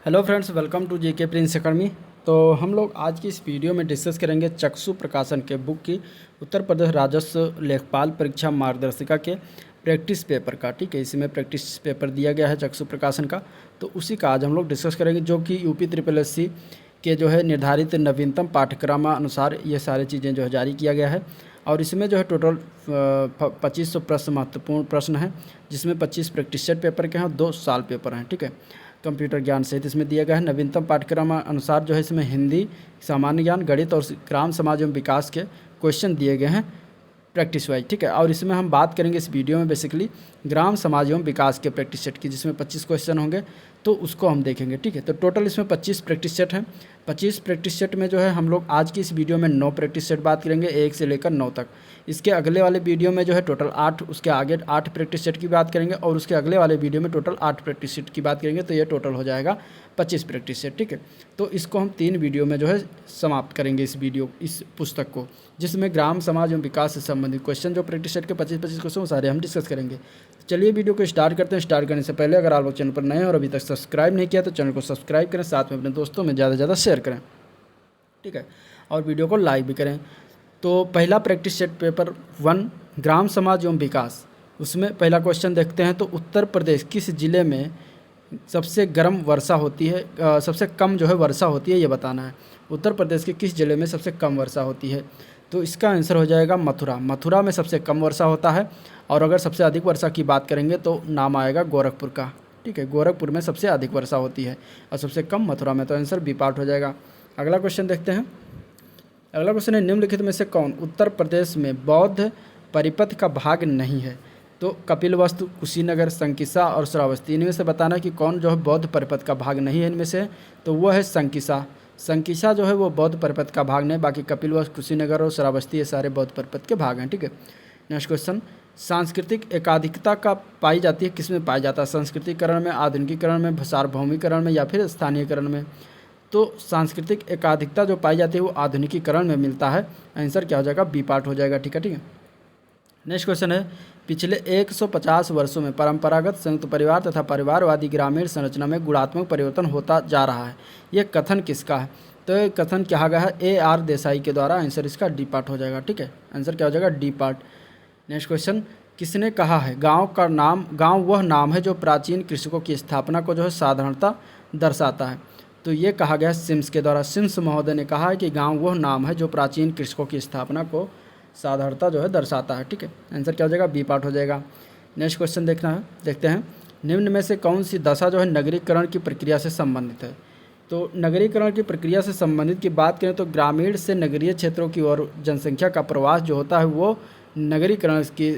Hello friends, welcome to GK Prince Academy. तो हम लोग आज की इस वीडियो में डिस्कस करेंगे चक्षु प्रकाशन के बुक की उत्तर प्रदेश राजस्व लेखपाल परीक्षा मार्गदर्शिका के प्रैक्टिस पेपर का। ठीक है, इसमें प्रैक्टिस पेपर दिया गया है चक्षु प्रकाशन का, तो उसी का आज हम लोग डिस्कस करेंगे, जो कि यूपी SSSC के जो है निर्धारित नवीनतम पाठ्यक्रम अनुसार ये सारी चीज़ें जो है जारी किया गया है। और इसमें जो है टोटल 2500 प्रश्न महत्वपूर्ण प्रश्न हैं, जिसमें 25 प्रैक्टिस सेट पेपर के हैं और 2 साल पेपर हैं। ठीक है, कंप्यूटर ज्ञान सहित इसमें दिया गया है। नवीनतम पाठ्यक्रम अनुसार जो है इसमें हिंदी, सामान्य ज्ञान, गणित और ग्राम समाज एवं विकास के क्वेश्चन दिए गए हैं प्रैक्टिस वाइज। ठीक है, और इसमें हम बात करेंगे इस वीडियो में बेसिकली ग्राम समाज एवं विकास के प्रैक्टिस सेट की, जिसमें 25 क्वेश्चन होंगे, तो उसको हम देखेंगे। ठीक है, तो टोटल इसमें 25 प्रैक्टिस सेट हैं। 25 प्रैक्टिस सेट में जो है हम लोग आज की इस वीडियो में 9 प्रैक्टिस सेट बात करेंगे, 1 से लेकर 9 तक। इसके अगले वाले वीडियो में जो है टोटल 8, उसके आगे 8 प्रैक्टिस सेट की बात करेंगे, और उसके अगले वाले वीडियो में टोटल 8 प्रैक्टिस सेट की बात करेंगे, तो ये टोटल हो जाएगा 25 प्रैक्टिस सेट। ठीक है, तो इसको हम 3 वीडियो में जो है समाप्त करेंगे इस पुस्तक को, जिसमें ग्राम समाज एवं विकास से संबंधित क्वेश्चन जो प्रैक्टिस सेट के 25 क्वेश्चन सारे हम डिस्कस करेंगे। चलिए वीडियो को स्टार्ट करते हैं। स्टार्ट करने से पहले अगर आप लोग चैनल पर नए हैं और अभी तक सब्सक्राइब नहीं किया तो चैनल को सब्सक्राइब करें, साथ में अपने दोस्तों में ज़्यादा से ज़्यादा शेयर करें। ठीक है, और वीडियो को लाइक भी करें। तो पहला प्रैक्टिस सेट पेपर 1 ग्राम समाज एवं विकास, उसमें पहला क्वेश्चन देखते हैं। तो उत्तर प्रदेश किस जिले में सबसे गर्म वर्षा होती है, सबसे कम जो है वर्षा होती है, ये बताना है। उत्तर प्रदेश के किस जिले में सबसे कम वर्षा होती है? तो इसका आंसर हो जाएगा मथुरा। मथुरा में सबसे कम वर्षा होता है। और अगर सबसे अधिक वर्षा की बात करेंगे तो नाम आएगा गोरखपुर का। ठीक है, गोरखपुर में सबसे अधिक वर्षा होती है और सबसे कम मथुरा में, तो आंसर बी पार्ट हो जाएगा। अगला क्वेश्चन देखते हैं। अगला क्वेश्चन है, निम्नलिखित में से कौन उत्तर प्रदेश में बौद्ध परिपथ का भाग नहीं है? तो कपिलवस्तु, कुशीनगर, संकिसा और श्रावस्ती, इनमें से बताना है कि कौन जो है बौद्ध परिपथ का भाग नहीं है इनमें से। तो वो है संकिसा। संकिसा जो है वो बौद्ध परिपथ का भाग नहीं, बाकी कपिलवस्तु, कुशीनगर और श्रावस्ती ये सारे बौद्ध परिपथ के भाग हैं। ठीक है, नेक्स्ट क्वेश्चन, सांस्कृतिक एकाधिकता का पाई जाती है किस में पाया जाता है? सांस्कृतिकरण में, आधुनिकीकरण में, सार्वभौमिकरण में या फिर स्थानीयकरण में? तो सांस्कृतिक एकाधिकता जो पाई जाती है वो आधुनिकीकरण में मिलता है। आंसर क्या हो जाएगा? बी पार्ट हो जाएगा। ठीक है। नेक्स्ट क्वेश्चन है, पिछले 150 वर्षों में परंपरागत संयुक्त परिवार तथा परिवारवादी ग्रामीण संरचना में गुणात्मक परिवर्तन होता जा रहा है, ये कथन किसका है? तो ये कथन कहा गया है AR देसाई के द्वारा। आंसर इसका डी पार्ट हो जाएगा। ठीक है, आंसर क्या हो जाएगा? D part. नेक्स्ट क्वेश्चन, किसने कहा है गाँव वह नाम है जो प्राचीन कृषकों की स्थापना को जो है साधारणता दर्शाता है? तो ये कहा गया सिम्स के द्वारा। सिम्स महोदय ने कहा है कि गांव वह नाम है जो प्राचीन कृषकों की स्थापना को साधारणता जो है दर्शाता है। ठीक है, आंसर क्या हो जाएगा? बी पार्ट हो जाएगा। नेक्स्ट क्वेश्चन देखते हैं, निम्न में से कौन सी दशा जो है नगरीकरण की प्रक्रिया से संबंधित है? तो नगरीकरण की प्रक्रिया से संबंधित की बात करें तो ग्रामीण से नगरीय क्षेत्रों की ओर जनसंख्या का प्रवास जो होता है वो नगरीकरण की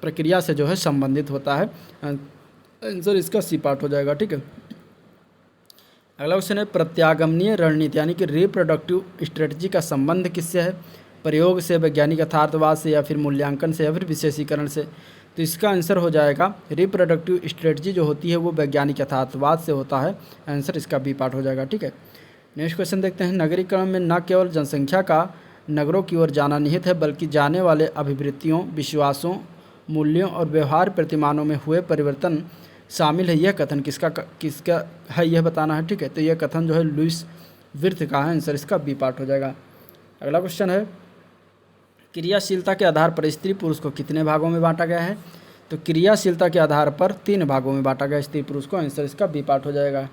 प्रक्रिया से जो है संबंधित होता है। आंसर इसका सी पार्ट हो जाएगा। ठीक है, अगला क्वेश्चन है, प्रत्यागमनीय रणनीति यानी कि रिप्रोडक्टिव स्ट्रेटजी का संबंध किससे है? प्रयोग से, वैज्ञानिक यथार्थवाद से या फिर मूल्यांकन से या फिर विशेषीकरण से? तो इसका आंसर हो जाएगा रिप्रोडक्टिव स्ट्रेटजी जो होती है वो वैज्ञानिक यथार्थवाद से होता है। आंसर इसका बी पार्ट हो जाएगा। ठीक है, नेक्स्ट क्वेश्चन देखते हैं, नगरीकरण में न केवल जनसंख्या का नगरों की ओर जाना निहित है, बल्कि जाने वाले अभिवृत्तियों, विश्वासों, मूल्यों और व्यवहार प्रतिमानों में हुए परिवर्तन शामिल है। यह कथन किसका है, यह बताना है। ठीक है, तो यह कथन जो है लुईस विर्थ का है। आंसर इसका बी पार्ट हो जाएगा। अगला क्वेश्चन है, क्रियाशीलता के आधार पर स्त्री पुरुष को कितने भागों में बांटा गया है? तो क्रियाशीलता के आधार पर 3 भागों में बांटा गया स्त्री पुरुष को। आंसर इसका बी पार्ट हो जाएगा।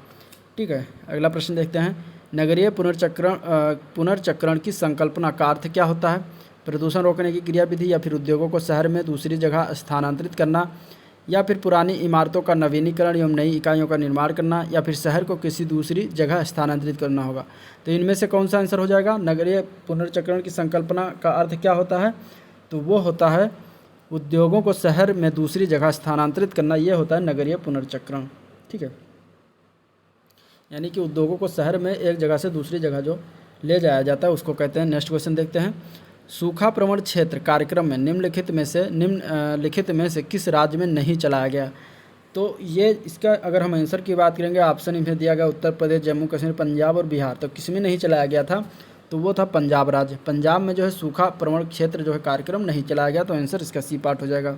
ठीक है, अगला प्रश्न देखते हैं, नगरीय पुनर्चक्रण की संकल्पना का अर्थ क्या होता है? प्रदूषण रोकने की क्रियाविधि, या फिर उद्योगों को शहर में दूसरी जगह स्थानांतरित करना, या फिर पुरानी इमारतों का नवीनीकरण एवं नई इकाइयों का निर्माण करना, या फिर शहर को किसी दूसरी जगह स्थानांतरित करना होगा? तो इनमें से कौन सा आंसर हो जाएगा? नगरीय पुनर्चक्रण की संकल्पना का अर्थ क्या होता है? तो वो होता है उद्योगों को शहर में दूसरी जगह स्थानांतरित करना, ये होता है नगरीय पुनर्चक्रण। ठीक है, यानी कि उद्योगों को शहर में एक जगह से दूसरी जगह जो ले जाया जाता है उसको कहते हैं। नेक्स्ट क्वेश्चन देखते हैं, सूखा प्रवण क्षेत्र कार्यक्रम में निम्नलिखित में से किस राज्य में नहीं चलाया गया? तो ये इसका अगर हम आंसर की बात करेंगे, ऑप्शन इनमें दिया गया उत्तर प्रदेश, जम्मू कश्मीर, पंजाब और बिहार। तो किस में नहीं चलाया गया था? तो वो था पंजाब राज्य। पंजाब में जो है सूखा प्रवण क्षेत्र जो है कार्यक्रम नहीं चलाया गया, तो आंसर इसका सी पार्ट हो जाएगा।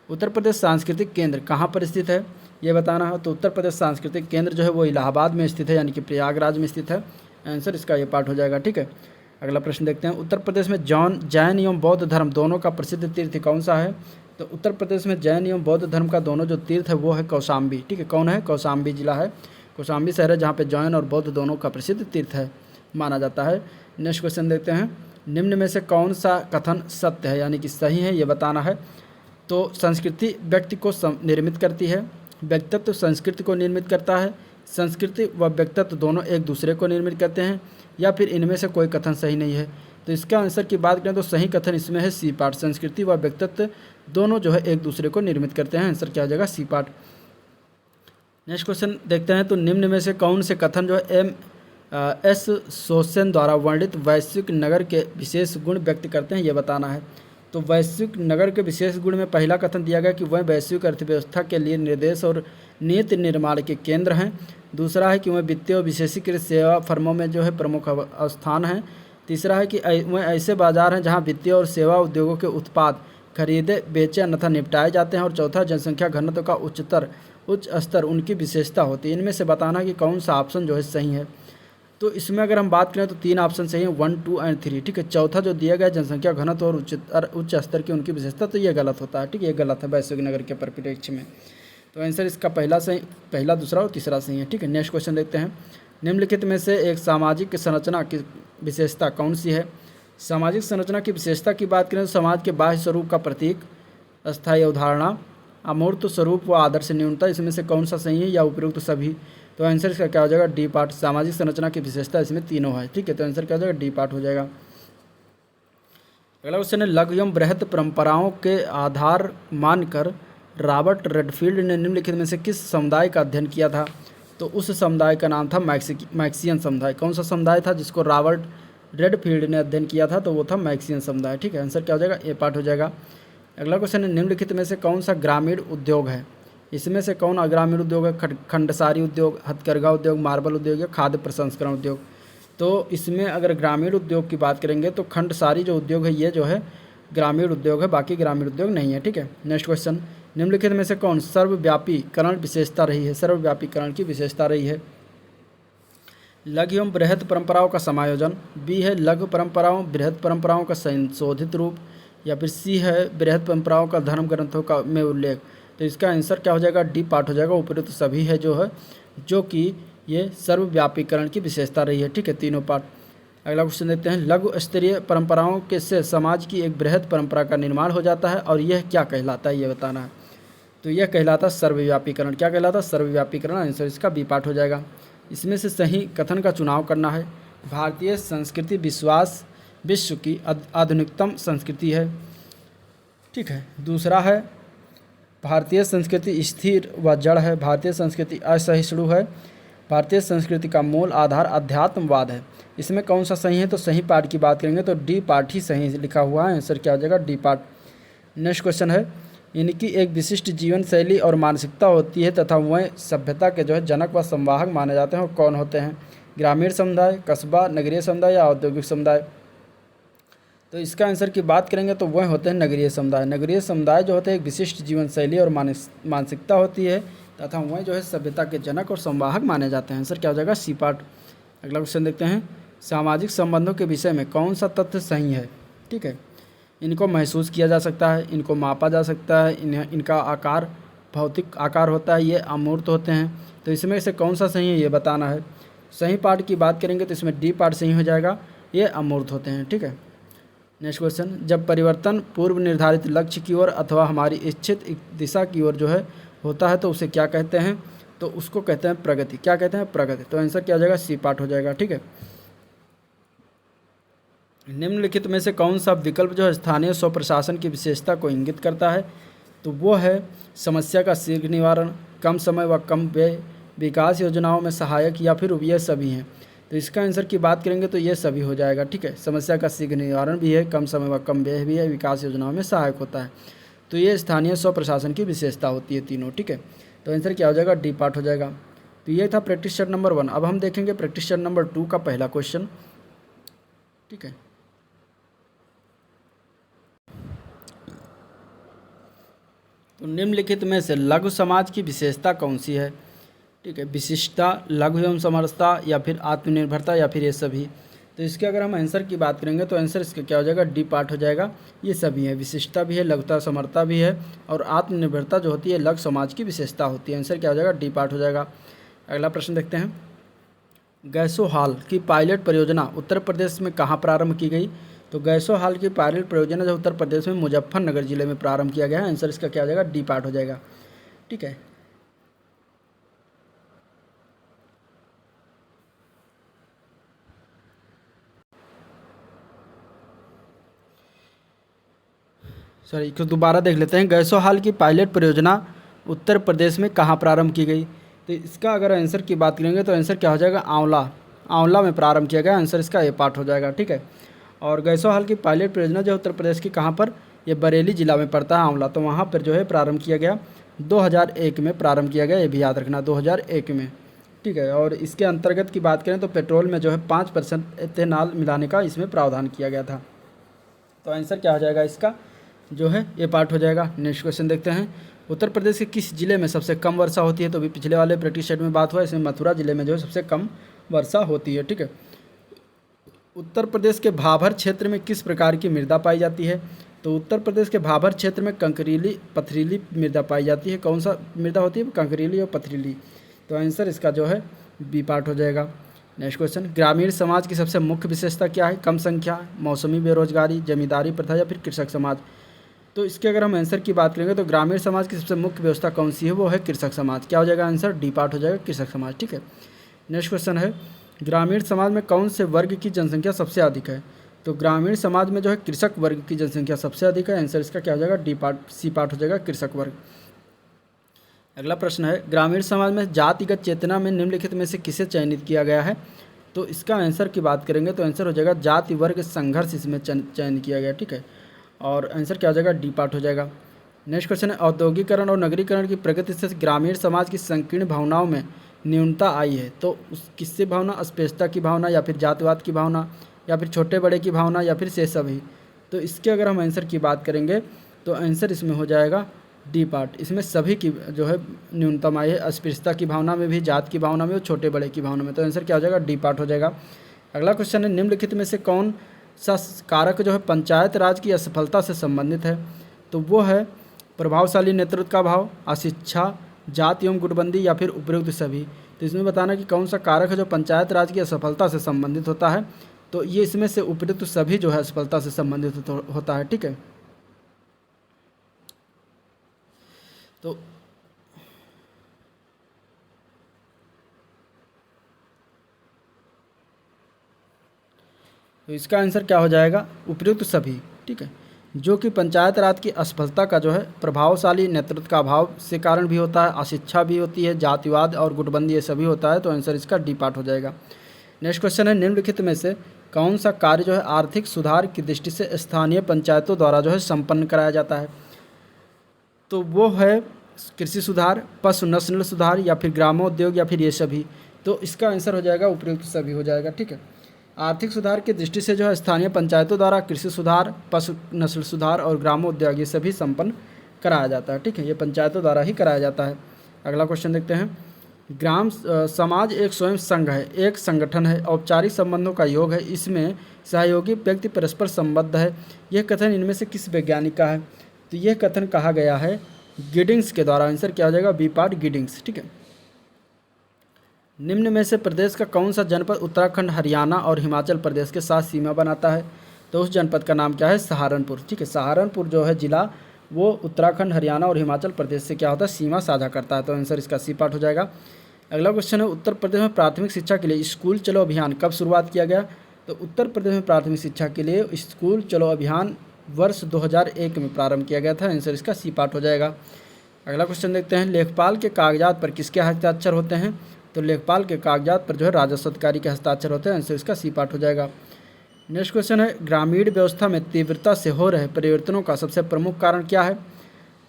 उत्तर प्रदेश सांस्कृतिक केंद्र कहाँ पर स्थित है? ये बताना है। तो उत्तर प्रदेश सांस्कृतिक केंद्र जो है वो इलाहाबाद में स्थित है, यानी कि प्रयागराज में स्थित है। आंसर इसका ये पार्ट हो जाएगा, ठीक है। अगला प्रश्न देखते हैं, उत्तर प्रदेश में जैन एवं बौद्ध धर्म दोनों का प्रसिद्ध तीर्थ कौन सा है? तो उत्तर प्रदेश में जैन एवं बौद्ध धर्म का दोनों जो तीर्थ है वो है कौशाम्बी, ठीक है। कौन है? कौशाम्बी जिला है, कौशाम्बी शहर है जहाँ पे जैन और बौद्ध दोनों का प्रसिद्ध तीर्थ है माना जाता है। नेक्स्ट क्वेश्चन देखते हैं, निम्न में से कौन सा कथन सत्य है, यानी कि सही है, ये बताना है। तो संस्कृति व्यक्ति को निर्मित करती है, व्यक्तित्व संस्कृति को निर्मित करता है, संस्कृति व व्यक्तित्व दोनों एक दूसरे को निर्मित करते हैं, या फिर इनमें से कोई कथन सही नहीं है। तो इसका आंसर की बात करें तो सही कथन इसमें है सी पार्ट, संस्कृति व व्यक्तित्व दोनों जो है एक दूसरे को निर्मित करते हैं। आंसर क्या हो जाएगा? C part. नेक्स्ट क्वेश्चन देखते हैं, तो निम्न में से कौन से कथन जो है एस सोसेन द्वारा वर्णित वैश्विक नगर के विशेष गुण व्यक्त करते हैं, ये बताना है। तो वैश्विक नगर के विशेष गुण में पहला कथन दिया गया कि वह वैश्विक अर्थव्यवस्था के लिए निर्देश और नीति निर्माण के केंद्र हैं। दूसरा है कि वह वित्तीय और विशेषीकृत सेवा फर्मों में जो है प्रमुख स्थान है। तीसरा है कि वह ऐसे बाजार हैं जहां वित्तीय और सेवा उद्योगों के उत्पाद खरीदे बेचे अन्यथा निपटाए जाते हैं। और चौथा, जनसंख्या घनत्व का उच्च स्तर उनकी विशेषता होती है। इनमें से बताना कि कौन सा ऑप्शन जो है सही है। तो इसमें अगर हम बात करें तो 3 ऑप्शन सही हैं, 1, 2 एंड 3, ठीक है। चौथा जो दिया गया जनसंख्या घनत्व और उच्च स्तर की उनकी विशेषता, तो ये गलत होता है, ठीक है, ये गलत है वैश्विक नगर के परिप्रेक्ष्य में। तो आंसर इसका पहला, दूसरा और तीसरा सही है, ठीक है। नेक्स्ट क्वेश्चन देखते हैं, निम्नलिखित में से एक सामाजिक संरचना की विशेषता कौन सी है? सामाजिक संरचना की विशेषता की बात करें तो समाज के बाह्य स्वरूप का प्रतीक, अस्थायी अवधारणा, अमूर्त स्वरूप व आदर्श न्यूनता, इसमें से कौन सा सही है या उपयुक्त सभी? तो आंसर इसका क्या हो जाएगा? डी पार्ट, सामाजिक संरचना की विशेषता इसमें तीनों है, ठीक है। तो आंसर क्या हो जाएगा? डी पार्ट हो जाएगा। अगला क्वेश्चन है, लघु एवं बृहत परंपराओं के आधार मानकर रॉबर्ट रेडफील्ड ने निम्नलिखित में से किस समुदाय का अध्ययन किया था? तो उस समुदाय का नाम था मैक्सियन समुदाय। कौन सा समुदाय था जिसको रॉबर्ट रेडफील्ड ने अध्ययन किया था? तो वो था मैक्सियन समुदाय, ठीक है। आंसर क्या हो जाएगा? ए पार्ट हो जाएगा। अगला क्वेश्चन है, निम्नलिखित में से कौन सा ग्रामीण उद्योग है? इसमें से कौन ग्रामीण उद्योग है? खंडसारी उद्योग, हथकरघा उद्योग, मार्बल उद्योग या खाद्य प्रसंस्करण उद्योग? तो इसमें अगर ग्रामीण उद्योग की बात करेंगे तो खंडसारी जो उद्योग है ये जो है ग्रामीण उद्योग है, बाकी ग्रामीण उद्योग नहीं है, ठीक है। नेक्स्ट क्वेश्चन, निम्नलिखित में से कौन सर्वव्यापीकरण विशेषता रही है? सर्वव्यापीकरण की विशेषता रही है लघु एवं बृहद परंपराओं का समायोजन, बी है लघु परंपराओं बृहद परंपराओं का संशोधित रूप, या फिर सी है बृहद परंपराओं का धर्म ग्रंथों का में उल्लेख। तो इसका आंसर क्या हो जाएगा? डी पार्ट हो जाएगा, उपयुक्त सभी है जो है, जो कि ये सर्वव्यापीकरण की विशेषता रही है, ठीक है, तीनों पार्ट। अगला क्वेश्चन देखते हैं, लघु स्तरीय परंपराओं के से समाज की एक बृहद परंपरा का निर्माण हो जाता है और यह क्या कहलाता है, ये बताना है। तो यह कहलाता सर्वव्यापीकरण। क्या कहलाता? सर्वव्यापीकरण। आंसर इसका बी पार्ट हो जाएगा। इसमें से सही कथन का चुनाव करना है। भारतीय संस्कृति विश्वास विश्व की आधुनिकतम संस्कृति है, ठीक है। दूसरा है भारतीय संस्कृति स्थिर व जड़ है, भारतीय संस्कृति असहिष्णु है, भारतीय संस्कृति का मूल आधार अध्यात्मवाद है। इसमें कौन सा सही है? तो सही पार्ट की बात करेंगे तो डी पार्ट ही सही लिखा हुआ है, आंसर क्या हो जाएगा? D part. नेक्स्ट क्वेश्चन है, इनकी एक विशिष्ट जीवन शैली और मानसिकता होती है तथा वह सभ्यता के जो है जनक व संवाहक माने जाते हैं, और कौन होते हैं? ग्रामीण समुदाय, कस्बा, नगरीय समुदाय या औद्योगिक समुदाय? तो इसका आंसर की बात करेंगे तो वह होते हैं नगरीय समुदाय। नगरीय समुदाय जो होते हैं एक विशिष्ट जीवन शैली और मानसिकता होती है तथा वह जो है सभ्यता के जनक और संवाहक माने जाते हैं। आंसर क्या हो जाएगा? C part. अगला क्वेश्चन देखते हैं, सामाजिक संबंधों के विषय में कौन सा तथ्य सही है? ठीक है, इनको महसूस किया जा सकता है, इनको मापा जा सकता है, इनका आकार भौतिक आकार होता है, ये अमूर्त होते हैं। तो इसमें से कौन सा सही है ये बताना है। सही पार्ट की बात करेंगे तो इसमें डी पार्ट सही हो जाएगा, ये अमूर्त होते हैं। ठीक है, नेक्स्ट क्वेश्चन, जब परिवर्तन पूर्व निर्धारित लक्ष्य की ओर अथवा हमारी इच्छित दिशा की ओर जो है होता है तो उसे क्या कहते हैं? तो उसको कहते हैं प्रगति। क्या कहते हैं? प्रगति। तो आंसर क्या हो जाएगा? सी पार्ट हो जाएगा। ठीक है, निम्नलिखित में से कौन सा विकल्प जो है स्थानीय स्वप्रशासन की विशेषता को इंगित करता है? तो वो है समस्या का शीघ्र निवारण, कम समय व कम व्यय, विकास योजनाओं में सहायक, या फिर ये सभी हैं। तो इसका आंसर की बात करेंगे तो ये सभी हो जाएगा। ठीक है, समस्या का शीघ्र निवारण भी है, कम समय व कम व्यय भी है, विकास योजनाओं में सहायक होता है। तो ये स्थानीय स्वप्रशासन की विशेषता होती है तीनों। ठीक है, तो आंसर क्या हो जाएगा? डी पार्ट हो जाएगा। तो ये था प्रैक्टिस सेट नंबर 1। अब हम देखेंगे प्रैक्टिस सेट नंबर 2 का पहला क्वेश्चन। ठीक है, तो निम्नलिखित में से लघु समाज की विशेषता कौन सी है? ठीक है, विशिष्टता, लघु एवं समरसता, या फिर आत्मनिर्भरता, या फिर ये सभी। तो इसके अगर हम आंसर की बात करेंगे तो आंसर इसका क्या हो जाएगा? डी पार्ट हो जाएगा। ये सभी है, विशिष्टता भी है, लघुता समरता भी है, और आत्मनिर्भरता जो होती है लघु समाज की विशेषता होती है। आंसर क्या हो जाएगा? डी पार्ट हो जाएगा। अगला प्रश्न देखते हैं। गैसो हाल की पायलट परियोजना उत्तर प्रदेश में कहाँ प्रारंभ की गई? तो गैसो हाल की पायलट परियोजना जो उत्तर प्रदेश में मुजफ्फरनगर जिले में प्रारंभ किया गया है। आंसर इसका क्या हो जाएगा? डी पार्ट हो जाएगा। ठीक है, सॉरी, इसको दोबारा देख लेते हैं। गैसो हाल की पायलट परियोजना उत्तर प्रदेश में कहाँ प्रारंभ की गई? तो इसका अगर आंसर की बात करेंगे तो आंसर क्या हो जाएगा? आंवला, आंवला में प्रारंभ किया गया। आंसर इसका ए पार्ट हो जाएगा। ठीक है, और गैसो हाल की पायलट परियोजना जो उत्तर प्रदेश की कहाँ पर? ये बरेली जिला में पड़ता है आंवला, तो वहाँ पर जो है प्रारंभ किया गया। 2001 में प्रारंभ किया गया, ये भी याद रखना, 2001 में। ठीक है, और इसके अंतर्गत की बात करें तो पेट्रोल में जो है 5% एथेनॉल मिलाने का इसमें प्रावधान किया गया था। तो आंसर क्या हो जाएगा इसका? जो है ये पार्ट हो जाएगा। नेक्स्ट क्वेश्चन देखते हैं। उत्तर प्रदेश के किस जिले में सबसे कम वर्षा होती है? तो अभी पिछले वाले प्रैक्टिस सेट में बात हुआ, इसमें मथुरा जिले में जो है सबसे कम वर्षा होती है। ठीक है, उत्तर प्रदेश के भाभर क्षेत्र में किस प्रकार की मृदा पाई जाती है? तो उत्तर प्रदेश के भाभर क्षेत्र में कंकरीली पथरीली मृदा पाई जाती है। कौन सा मृदा होती है? कंकरीली और पथरीली। तो आंसर इसका जो है बी पार्ट हो जाएगा। Next question. ग्रामीण समाज की सबसे मुख्य विशेषता क्या है? कम संख्या, मौसमी बेरोजगारी, जमींदारी प्रथा, या फिर कृषक समाज। तो इसके अगर हम आंसर की बात करेंगे तो ग्रामीण समाज की सबसे मुख्य व्यवस्था कौन सी है? वो है कृषक समाज। क्या हो जाएगा आंसर? डी पार्ट हो जाएगा, कृषक समाज। ठीक है, नेक्स्ट क्वेश्चन है। ग्रामीण समाज में कौन से वर्ग की जनसंख्या सबसे अधिक है? तो ग्रामीण समाज में जो है कृषक वर्ग की जनसंख्या सबसे अधिक है। आंसर इसका क्या हो जाएगा? डी पार्ट, सी पार्ट हो जाएगा, कृषक वर्ग। अगला प्रश्न है। ग्रामीण समाज में जातिगत चेतना में निम्नलिखित में से किसे चयनित किया गया है? तो इसका आंसर की बात करेंगे तो आंसर हो जाएगा जाति वर्ग संघर्ष, इसमें चयन किया गया। ठीक है, और आंसर क्या हो जाएगा? डी पार्ट हो जाएगा। नेक्स्ट क्वेश्चन है। औद्योगिकरण और नगरीकरण की प्रगति से ग्रामीण समाज की संकीर्ण भावनाओं में न्यूनता आई है। तो उस किससे भावना? अस्पृश्यता की भावना, या फिर जातिवाद की भावना, या फिर छोटे बड़े की भावना, या फिर से सभी। तो इसके अगर हम आंसर की बात करेंगे तो आंसर इसमें हो जाएगा डी पार्ट। इसमें सभी की जो है न्यूनतम आई है, अस्पृश्यता की भावना में भी, जात की भावना में और छोटे बड़े की भावना में। तो आंसर क्या हो जाएगा? डी पार्ट हो जाएगा। अगला क्वेश्चन है। निम्नलिखित में से कौन सा कारक जो है पंचायत राज की असफलता से संबंधित है? तो वो है प्रभावशाली नेतृत्व का अभाव, अशिक्षा, जाति एवं गुटबंदी, या फिर उपयुक्त सभी। तो इसमें बताना कि कौन सा कारक है जो पंचायत राज की असफलता से संबंधित होता है। तो ये इसमें से उपयुक्त सभी जो है असफलता से संबंधित होता है। ठीक है, तो इसका आंसर क्या हो जाएगा? उपयुक्त सभी। ठीक है, जो कि पंचायत राज की असफलता का जो है प्रभावशाली नेतृत्व का अभाव से कारण भी होता है, अशिक्षा भी होती है, जातिवाद और गुटबंदी ये सभी होता है। तो आंसर इसका डी पार्ट हो जाएगा। नेक्स्ट क्वेश्चन है। निम्नलिखित में से कौन सा कार्य जो है आर्थिक सुधार की दृष्टि से स्थानीय पंचायतों द्वारा जो है संपन्न कराया जाता है? तो वो है कृषि सुधार, पशु नस्ल सुधार, या फिर ग्रामोद्योग, या फिर ये सभी। तो इसका आंसर हो जाएगा उपयुक्त सभी हो जाएगा। ठीक है, आर्थिक सुधार की दृष्टि से जो है स्थानीय पंचायतों द्वारा कृषि सुधार, पशु नस्ल सुधार और ग्रामोद्योग ये सभी संपन्न कराया जाता है। ठीक है, ये पंचायतों द्वारा ही कराया जाता है। अगला क्वेश्चन देखते हैं। ग्राम समाज एक स्वयं संघ है, एक संगठन है, औपचारिक संबंधों का योग है, इसमें सहयोगी व्यक्ति परस्पर संबद्ध है। यह कथन इनमें से किस वैज्ञानिक का है? तो यह कथन कहा गया है गिडिंग्स के द्वारा। आंसर क्या हो जाएगा? B part, Giddings. ठीक है, निम्न में से प्रदेश का कौन सा जनपद उत्तराखंड, हरियाणा और हिमाचल प्रदेश के साथ सीमा बनाता है? तो उस जनपद का नाम क्या है? सहारनपुर। ठीक है, सहारनपुर जो है जिला वो उत्तराखंड, हरियाणा और हिमाचल प्रदेश से क्या होता है? सीमा साझा करता है। तो आंसर इसका सी पार्ट हो जाएगा। अगला क्वेश्चन है। उत्तर प्रदेश में प्राथमिक शिक्षा के लिए स्कूल चलो अभियान कब शुरुआत किया गया? तो उत्तर प्रदेश में प्राथमिक शिक्षा के लिए स्कूल चलो अभियान वर्ष 2001 में प्रारंभ किया गया था। आंसर इसका सी पार्ट हो जाएगा। अगला क्वेश्चन देखते हैं। लेखपाल के कागजात पर किसके हस्ताक्षर होते हैं? तो लेखपाल के कागजात पर जो है राजस्व अधिकारी के हस्ताक्षर होते हैं। आंसर इसका सी पार्ट हो जाएगा। नेक्स्ट क्वेश्चन है। ग्रामीण व्यवस्था में तीव्रता से हो रहे परिवर्तनों का सबसे प्रमुख कारण क्या है?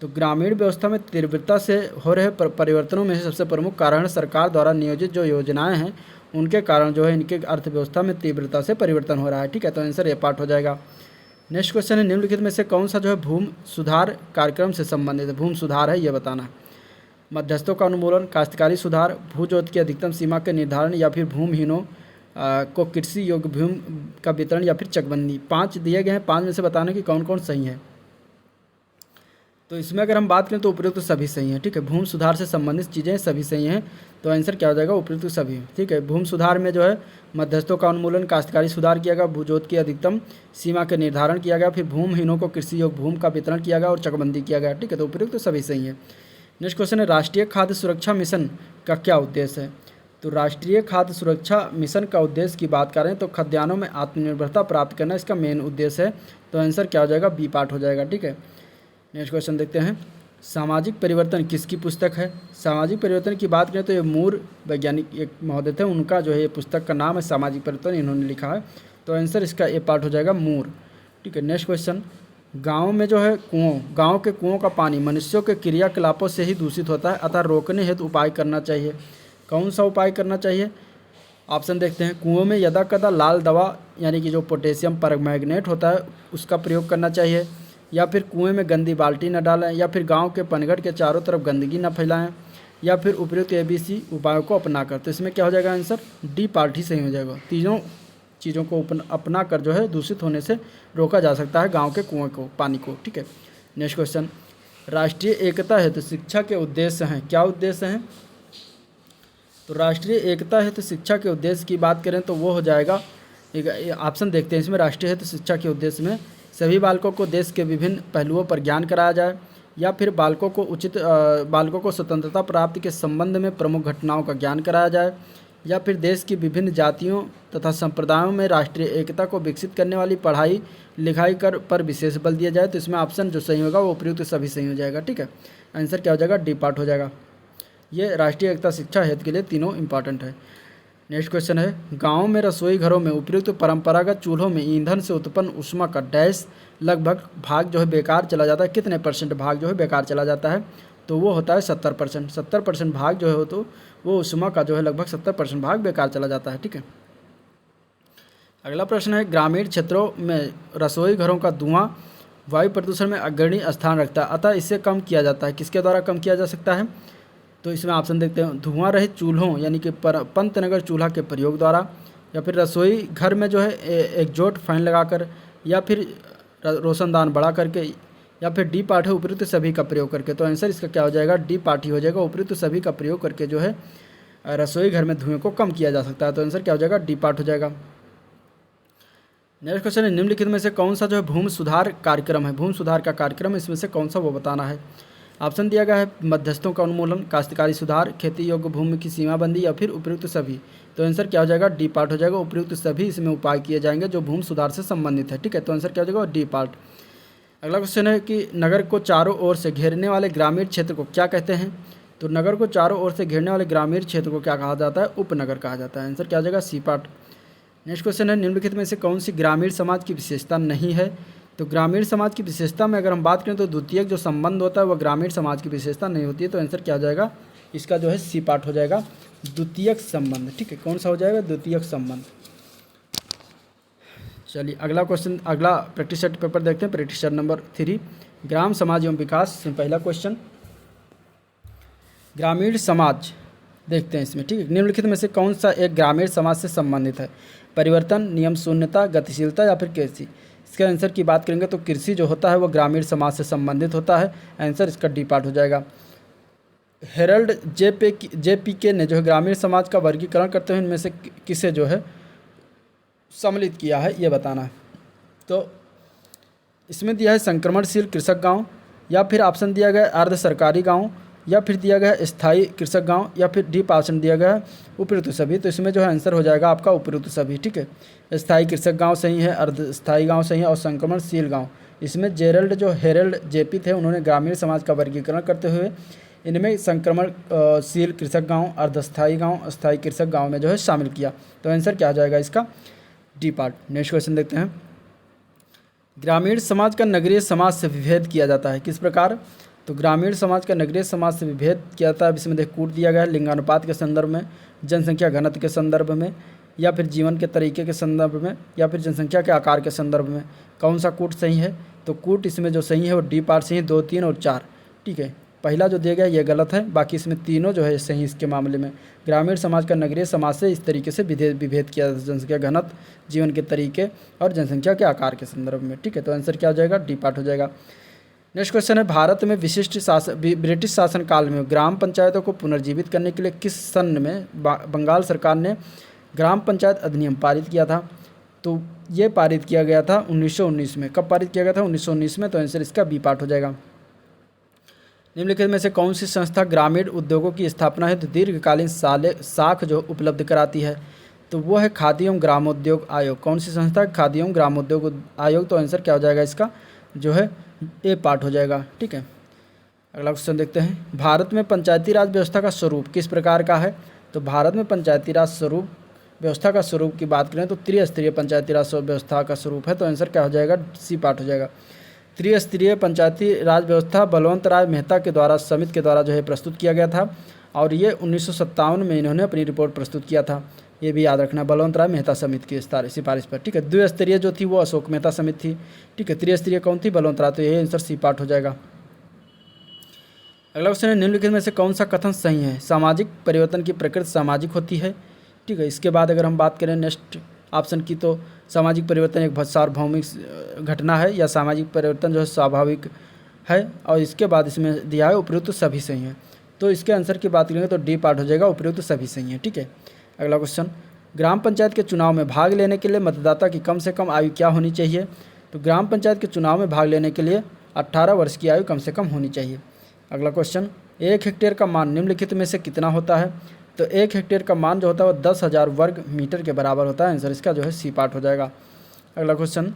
तो ग्रामीण व्यवस्था में तीव्रता से हो रहे परिवर्तनों में सबसे प्रमुख कारण सरकार द्वारा नियोजित जो योजनाएं हैं उनके कारण जो है इनके अर्थव्यवस्था में तीव्रता से परिवर्तन हो रहा है। ठीक है, तो आंसर ए पार्ट हो जाएगा। नेक्स्ट क्वेश्चन है निम्नलिखित में से कौन सा जो है भूमि सुधार कार्यक्रम से संबंधित है। भूमि सुधार है ये बताना है। मध्यस्थों का उन्मूलन, काश्तकारी सुधार, भू जोत की अधिकतम सीमा के निर्धारण या फिर भूमिहीनों को कृषि योग्य भूमि का वितरण या फिर चकबंदी। 5 दिए गए हैं, 5 में से बताना कि कौन कौन सही है। तो इसमें अगर हम बात करें तो उपयुक्त तो सभी सही हैं, ठीक है। भूमि सुधार से संबंधित चीज़ें सभी सही हैं, तो आंसर क्या हो जाएगा, उपयुक्त सभी, ठीक है। भूमि सुधार में जो है मध्यस्थों का उन्मूलन, काश्तकारी सुधार किया गया, भूजोत की अधिकतम सीमा के निर्धारण किया गया, फिर भूमिहीनों को कृषि योग्य भूमि का वितरण किया गया और चकबंदी किया गया, ठीक है। तो उपयुक्त तो सभी सही है। नेक्स्ट क्वेश्चन है राष्ट्रीय खाद्य सुरक्षा मिशन का क्या उद्देश्य है। तो राष्ट्रीय खाद्य सुरक्षा मिशन का उद्देश्य की बात करें तो खाद्यान्नों में आत्मनिर्भरता प्राप्त करना इसका मेन उद्देश्य है, तो आंसर क्या हो जाएगा, बी पार्ट हो जाएगा, ठीक है। नेक्स्ट क्वेश्चन देखते हैं, सामाजिक परिवर्तन किसकी पुस्तक है। सामाजिक परिवर्तन की बात करें तो ये मूर वैज्ञानिक एक महोदय थे, उनका जो है ये पुस्तक का नाम है सामाजिक परिवर्तन, इन्होंने लिखा है, तो आंसर इसका ए पार्ट हो जाएगा, मूर, ठीक है। नेक्स्ट क्वेश्चन, गाँव में जो है कुओं, गाँव के कुओं का पानी मनुष्यों के क्रियाकलापों से ही दूषित होता है, अतः रोकने हेतु उपाय करना चाहिए। कौन सा उपाय करना चाहिए, ऑप्शन देखते हैं। कुओं में यदा कदा लाल दवा यानी कि जो पोटेशियम परमैंगनेट होता है उसका प्रयोग करना चाहिए, या फिर कुएं में गंदी बाल्टी न डालें, या फिर गांव के पनघट के चारों तरफ गंदगी न फैलाएं, या फिर उपयुक्त ABC उपायों को अपना कर। तो इसमें क्या हो जाएगा, आंसर डी पार्ट ही सही हो जाएगा। तीनों चीज़ों को अपना कर जो है दूषित होने से रोका जा सकता है गाँव के कुएँ को, पानी को, ठीक है। नेक्स्ट क्वेश्चन, राष्ट्रीय एकता हेतु शिक्षा के उद्देश्य हैं, क्या उद्देश्य हैं। तो राष्ट्रीय एकता हेतु शिक्षा के उद्देश्य की बात करें तो वो हो जाएगा, ऑप्शन देखते हैं इसमें। राष्ट्रीय हेतु शिक्षा के उद्देश्य में सभी बालकों को देश के विभिन्न पहलुओं पर ज्ञान कराया जाए, या फिर बालकों को स्वतंत्रता प्राप्ति के संबंध में प्रमुख घटनाओं का ज्ञान कराया जाए, या फिर देश की विभिन्न जातियों तथा संप्रदायों में राष्ट्रीय एकता को विकसित करने वाली पढ़ाई लिखाई पर विशेष बल दिया जाए। तो इसमें ऑप्शन जो सही होगा वो उपयुक्त सभी सही हो जाएगा, ठीक है। आंसर क्या हो जाएगा, डी पार्ट हो जाएगा। ये राष्ट्रीय एकता शिक्षा हेतु के लिए तीनों इंपॉर्टेंट है। नेक्स्ट क्वेश्चन है, गाँव में रसोई घरों में उपयुक्त परंपरागत चूल्हों में ईंधन से उत्पन्न ऊष्मा का डैश लगभग भाग जो है बेकार चला जाता है, कितने % भाग जो है बेकार चला जाता है, तो वो होता है 70%। 70% भाग जो है हो तो वो ऊष्मा का जो है लगभग 70% भाग बेकार चला जाता है, ठीक है। अगला प्रश्न है, ग्रामीण क्षेत्रों में रसोई घरों का धुआं वायु प्रदूषण में अग्रणी स्थान रखता है, अतः इसे कम किया जाता है, किसके द्वारा कम किया जा सकता है। तो इसमें ऑप्शन देखते हैं, धुआं रहित चूल्हों यानी कि पंतनगर चूल्हा के प्रयोग द्वारा, या फिर रसोई घर में जो है एग्जॉस्ट फैन लगाकर, या फिर रोशनदान बढ़ा करके, या फिर डी पार्ट है उपयुक्त सभी का प्रयोग करके। तो आंसर इसका क्या हो जाएगा, डी पार्ट ही हो जाएगा, उपयुक्त सभी का प्रयोग करके जो है रसोई घर में धुएं को कम किया जा सकता है। तो आंसर क्या हो जाएगा, डी पार्ट हो जाएगा। नेक्स्ट क्वेश्चन है, निम्नलिखित में से कौन सा जो है भूमि सुधार कार्यक्रम है। भूमि सुधार का कार्यक्रम इसमें से कौन सा वो बताना है। ऑप्शन दिया गया है, मध्यस्थों का उन्मूलन, काश्तकारी सुधार, खेती योग्य भूमि की सीमाबंदी, या फिर उपयुक्त सभी। तो आंसर क्या हो जाएगा, डी पार्ट हो जाएगा, उपयुक्त सभी इसमें उपाय किए जाएंगे जो भूमि सुधार से संबंधित है, ठीक है। तो आंसर क्या हो जाएगा, डी पार्ट। अगला क्वेश्चन है कि नगर को चारों ओर से घेरने वाले ग्रामीण क्षेत्र को क्या कहते हैं। तो नगर को चारों ओर से घेरने वाले ग्रामीण क्षेत्र को क्या कहा जाता है, उपनगर कहा जाता है। आंसर क्या हो जाएगा, सी पार्ट। नेक्स्ट क्वेश्चन है, निम्नलिखित में से कौन सी ग्रामीण समाज की विशेषता नहीं है। तो ग्रामीण समाज की विशेषता में अगर हम बात करें तो द्वितीयक जो संबंध होता है वह ग्रामीण समाज की विशेषता नहीं होती है। तो आंसर क्या हो जाएगा, इसका जो है सी पार्ट हो जाएगा, द्वितीयक संबंध, ठीक है। कौन सा हो जाएगा, द्वितीयक संबंध। चलिए अगला क्वेश्चन, अगला प्रैक्टिस सेट पेपर देखते हैं, प्रैक्टिस सेट नंबर 3, ग्राम समाज एवं विकास। पहला क्वेश्चन, ग्रामीण समाज देखते हैं इसमें, ठीक है। निम्नलिखित में से कौन सा एक ग्रामीण समाज से संबंधित है। परिवर्तन, नियम शून्यता, गतिशीलता, या फिर कृषि। इसके आंसर की बात करेंगे तो कृषि जो होता है वो ग्रामीण समाज से संबंधित होता है। आंसर इसका डी पार्ट हो जाएगा। हेरल्ड JPK ने जो है ग्रामीण समाज का वर्गीकरण करते हुए इनमें से किसे जो है सम्मिलित किया है ये बताना है। तो इसमें दिया है संक्रमणशील कृषक गांव, या फिर ऑप्शन दिया गया अर्ध सरकारी गांव, या फिर दिया गया स्थायी कृषक गांव, या फिर डी ऑप्शन दिया गया है उपयुक्त सभी। तो इसमें जो है आंसर हो जाएगा आपका उपयुक्त सभी, ठीक है। स्थायी कृषक गांव सही है, अर्ध स्थायी गांव सही है, और संक्रमणशील गांव। इसमें हेरल्ड JP थे, उन्होंने ग्रामीण समाज का वर्गीकरण करते हुए इनमें संक्रमणशील कृषक गांव, अर्धस्थायी गांव, स्थायी कृषक गांव में जो है शामिल किया। तो आंसर क्या आ जाएगा इसका, डी पार्ट। नेक्स्ट क्वेश्चन देखते हैं, ग्रामीण समाज का नगरीय समाज से विभेद किया जाता है, किस प्रकार। तो ग्रामीण समाज का नगरीय समाज से विभेद किया जाता है, इसमें देख कूट दिया गया है, लिंगानुपात के संदर्भ में, जनसंख्या घनत्व के संदर्भ में, या फिर जीवन के तरीके के संदर्भ में, या फिर जनसंख्या के आकार के संदर्भ में कौन सा कूट सही है? तो कूट इसमें जो सही है वो डी पार्ट सही है, 2, 3 और 4। ठीक है, पहला जो दिया गया ये गलत है, बाकी इसमें तीनों जो है सही इसके मामले में। ग्रामीण समाज का नगरीय समाज से इस तरीके से विभेद किया जाता है, जनसंख्या घनत्व, जीवन के तरीके और जनसंख्या के आकार के संदर्भ में। ठीक है, तो आंसर क्या हो जाएगा? डी पार्ट हो जाएगा। नेक्स्ट क्वेश्चन है, भारत में ब्रिटिश शासन काल में ग्राम पंचायतों को पुनर्जीवित करने के लिए किस सन में बंगाल सरकार ने ग्राम पंचायत अधिनियम पारित किया था? तो ये पारित किया गया था 1919 में। कब पारित किया गया था? 1919 में। तो आंसर इसका बी पार्ट हो जाएगा। निम्नलिखित में से कौन सी संस्था ग्रामीण उद्योगों की स्थापना हेतु दीर्घकालीन साख जो उपलब्ध कराती है? तो वो है खादी एवं ग्रामोद्योग आयोग। कौन सी संस्था? खादी एवं ग्रामोद्योग आयोग। तो आंसर क्या हो जाएगा इसका? जो है ए पार्ट हो जाएगा। ठीक है, अगला क्वेश्चन देखते हैं, भारत में पंचायती राज व्यवस्था का स्वरूप किस प्रकार का है? तो भारत में पंचायती राज स्वरूप व्यवस्था का स्वरूप की बात करें तो त्रिस्तरीय पंचायती राज व्यवस्था का स्वरूप है। तो आंसर क्या हो जाएगा? सी पार्ट हो जाएगा। त्रिस्तरीय पंचायती राज व्यवस्था बलवंत राय मेहता के द्वारा समिति के द्वारा जो है प्रस्तुत किया गया था, और ये 1957 में इन्होंने अपनी रिपोर्ट प्रस्तुत किया था। ये भी याद रखना, बलवंत राय मेहता समिति की सिफारिश पर। ठीक है, द्विस्तरीय जो थी वो अशोक मेहता समिति थी। ठीक है, त्रिस्तरीय कौन थी? बलवंत राय। तो ये आंसर सी पार्ट हो जाएगा। अगला क्वेश्चन है, निम्नलिखित में से कौन सा कथन सही है? सामाजिक परिवर्तन की प्रकृति सामाजिक होती है। ठीक है, इसके बाद अगर हम बात करें नेक्स्ट ऑप्शन की, तो सामाजिक परिवर्तन एक सार्वभौमिक घटना है, या सामाजिक परिवर्तन जो है स्वाभाविक है, और इसके बाद इसमें दिया है उपयुक्त सभी सही है। तो इसके आंसर की बात करेंगे तो डी पार्ट हो जाएगा, उपयुक्त सभी सही है। ठीक है, अगला क्वेश्चन, ग्राम पंचायत के चुनाव में भाग लेने के लिए मतदाता की कम से कम आयु क्या होनी चाहिए? तो ग्राम पंचायत के चुनाव में भाग लेने के लिए 18 वर्ष की आयु कम से कम होनी चाहिए। अगला क्वेश्चन, 1 हेक्टेयर का मान निम्नलिखित में से कितना होता है? तो 1 हेक्टेयर का मान जो होता है वो 10,000 वर्ग मीटर के बराबर होता है। आंसर इसका जो है सी पार्ट हो जाएगा। अगला क्वेश्चन,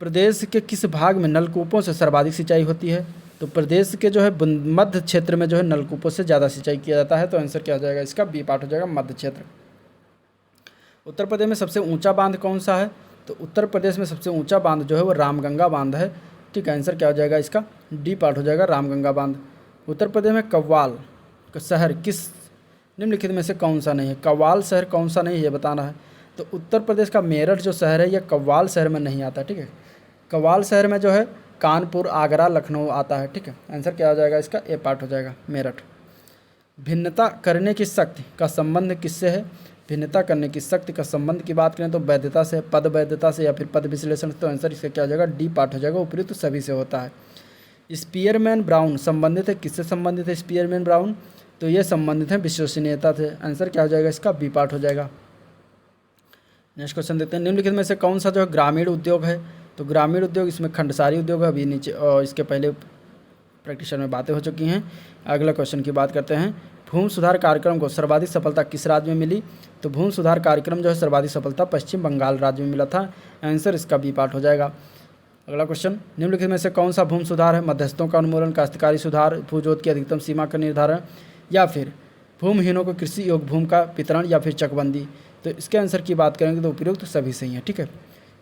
प्रदेश के किस भाग में नलकूपों से सर्वाधिक सिंचाई होती है? तो प्रदेश के जो है मध्य क्षेत्र में जो है नलकूपों से ज़्यादा सिंचाई किया जाता है। तो आंसर क्या हो जाएगा इसका? बी पार्ट हो जाएगा, मध्य क्षेत्र। उत्तर प्रदेश में सबसे ऊंचा बांध कौन सा है? तो उत्तर प्रदेश में सबसे ऊंचा बांध जो है वो रामगंगा बांध है। ठीक है, आंसर क्या हो जाएगा इसका? डी पार्ट हो जाएगा, रामगंगा बांध। उत्तर प्रदेश में कव्वाल शहर किस निम्नलिखित में से कौन सा नहीं है? कव्वाल शहर कौन सा नहीं है ये बताना है। तो उत्तर प्रदेश का मेरठ जो शहर है ये कव्वाल शहर में नहीं आता। ठीक है, कव्वाल शहर में जो है कानपुर, आगरा, लखनऊ आता है। ठीक है, आंसर क्या हो जाएगा इसका? ए पार्ट हो जाएगा, मेरठ। भिन्नता करने की शक्ति का संबंध किससे है? भिन्नता करने की शक्ति का संबंध की बात करें तो वैधता से, पद वैधता से, या फिर पद विश्लेषण से। तो आंसर इसका क्या हो जाएगा? डी पार्ट हो जाएगा, उपयुक्त सभी से होता है। स्पीयरमैन ब्राउन संबंधित है, किससे संबंधित है स्पीयरमैन ब्राउन? तो ये संबंधित है विश्वसनीयता से। आंसर क्या हो जाएगा इसका? बी पार्ट हो जाएगा। नेक्स्ट क्वेश्चन देखते हैं, निम्नलिखित में से कौन सा जो है ग्रामीण उद्योग है? तो ग्रामीण उद्योग इसमें खंडसारी उद्योग है, अभी नीचे और इसके पहले प्रैक्टिशर में बातें हो चुकी हैं। अगला क्वेश्चन की बात करते हैं, भूमि सुधार कार्यक्रम को सर्वाधिक सफलता किस राज्य में मिली? तो भूमि सुधार कार्यक्रम जो है सर्वाधिक सफलता पश्चिम बंगाल राज्य में मिला था। आंसर इसका बी पार्ट हो जाएगा। अगला क्वेश्चन, निम्नलिखित में से कौन सा भूमि सुधार है? मध्यस्थों का उन्मूलन, काश्तकारी सुधार, भूजोत की अधिकतम सीमा का निर्धारण, या फिर भूमिहीनों को कृषि योग्य भूमि का वितरण, या फिर चकबंदी। तो इसके आंसर की बात करेंगे तो उपयुक्त सभी सही है। ठीक है,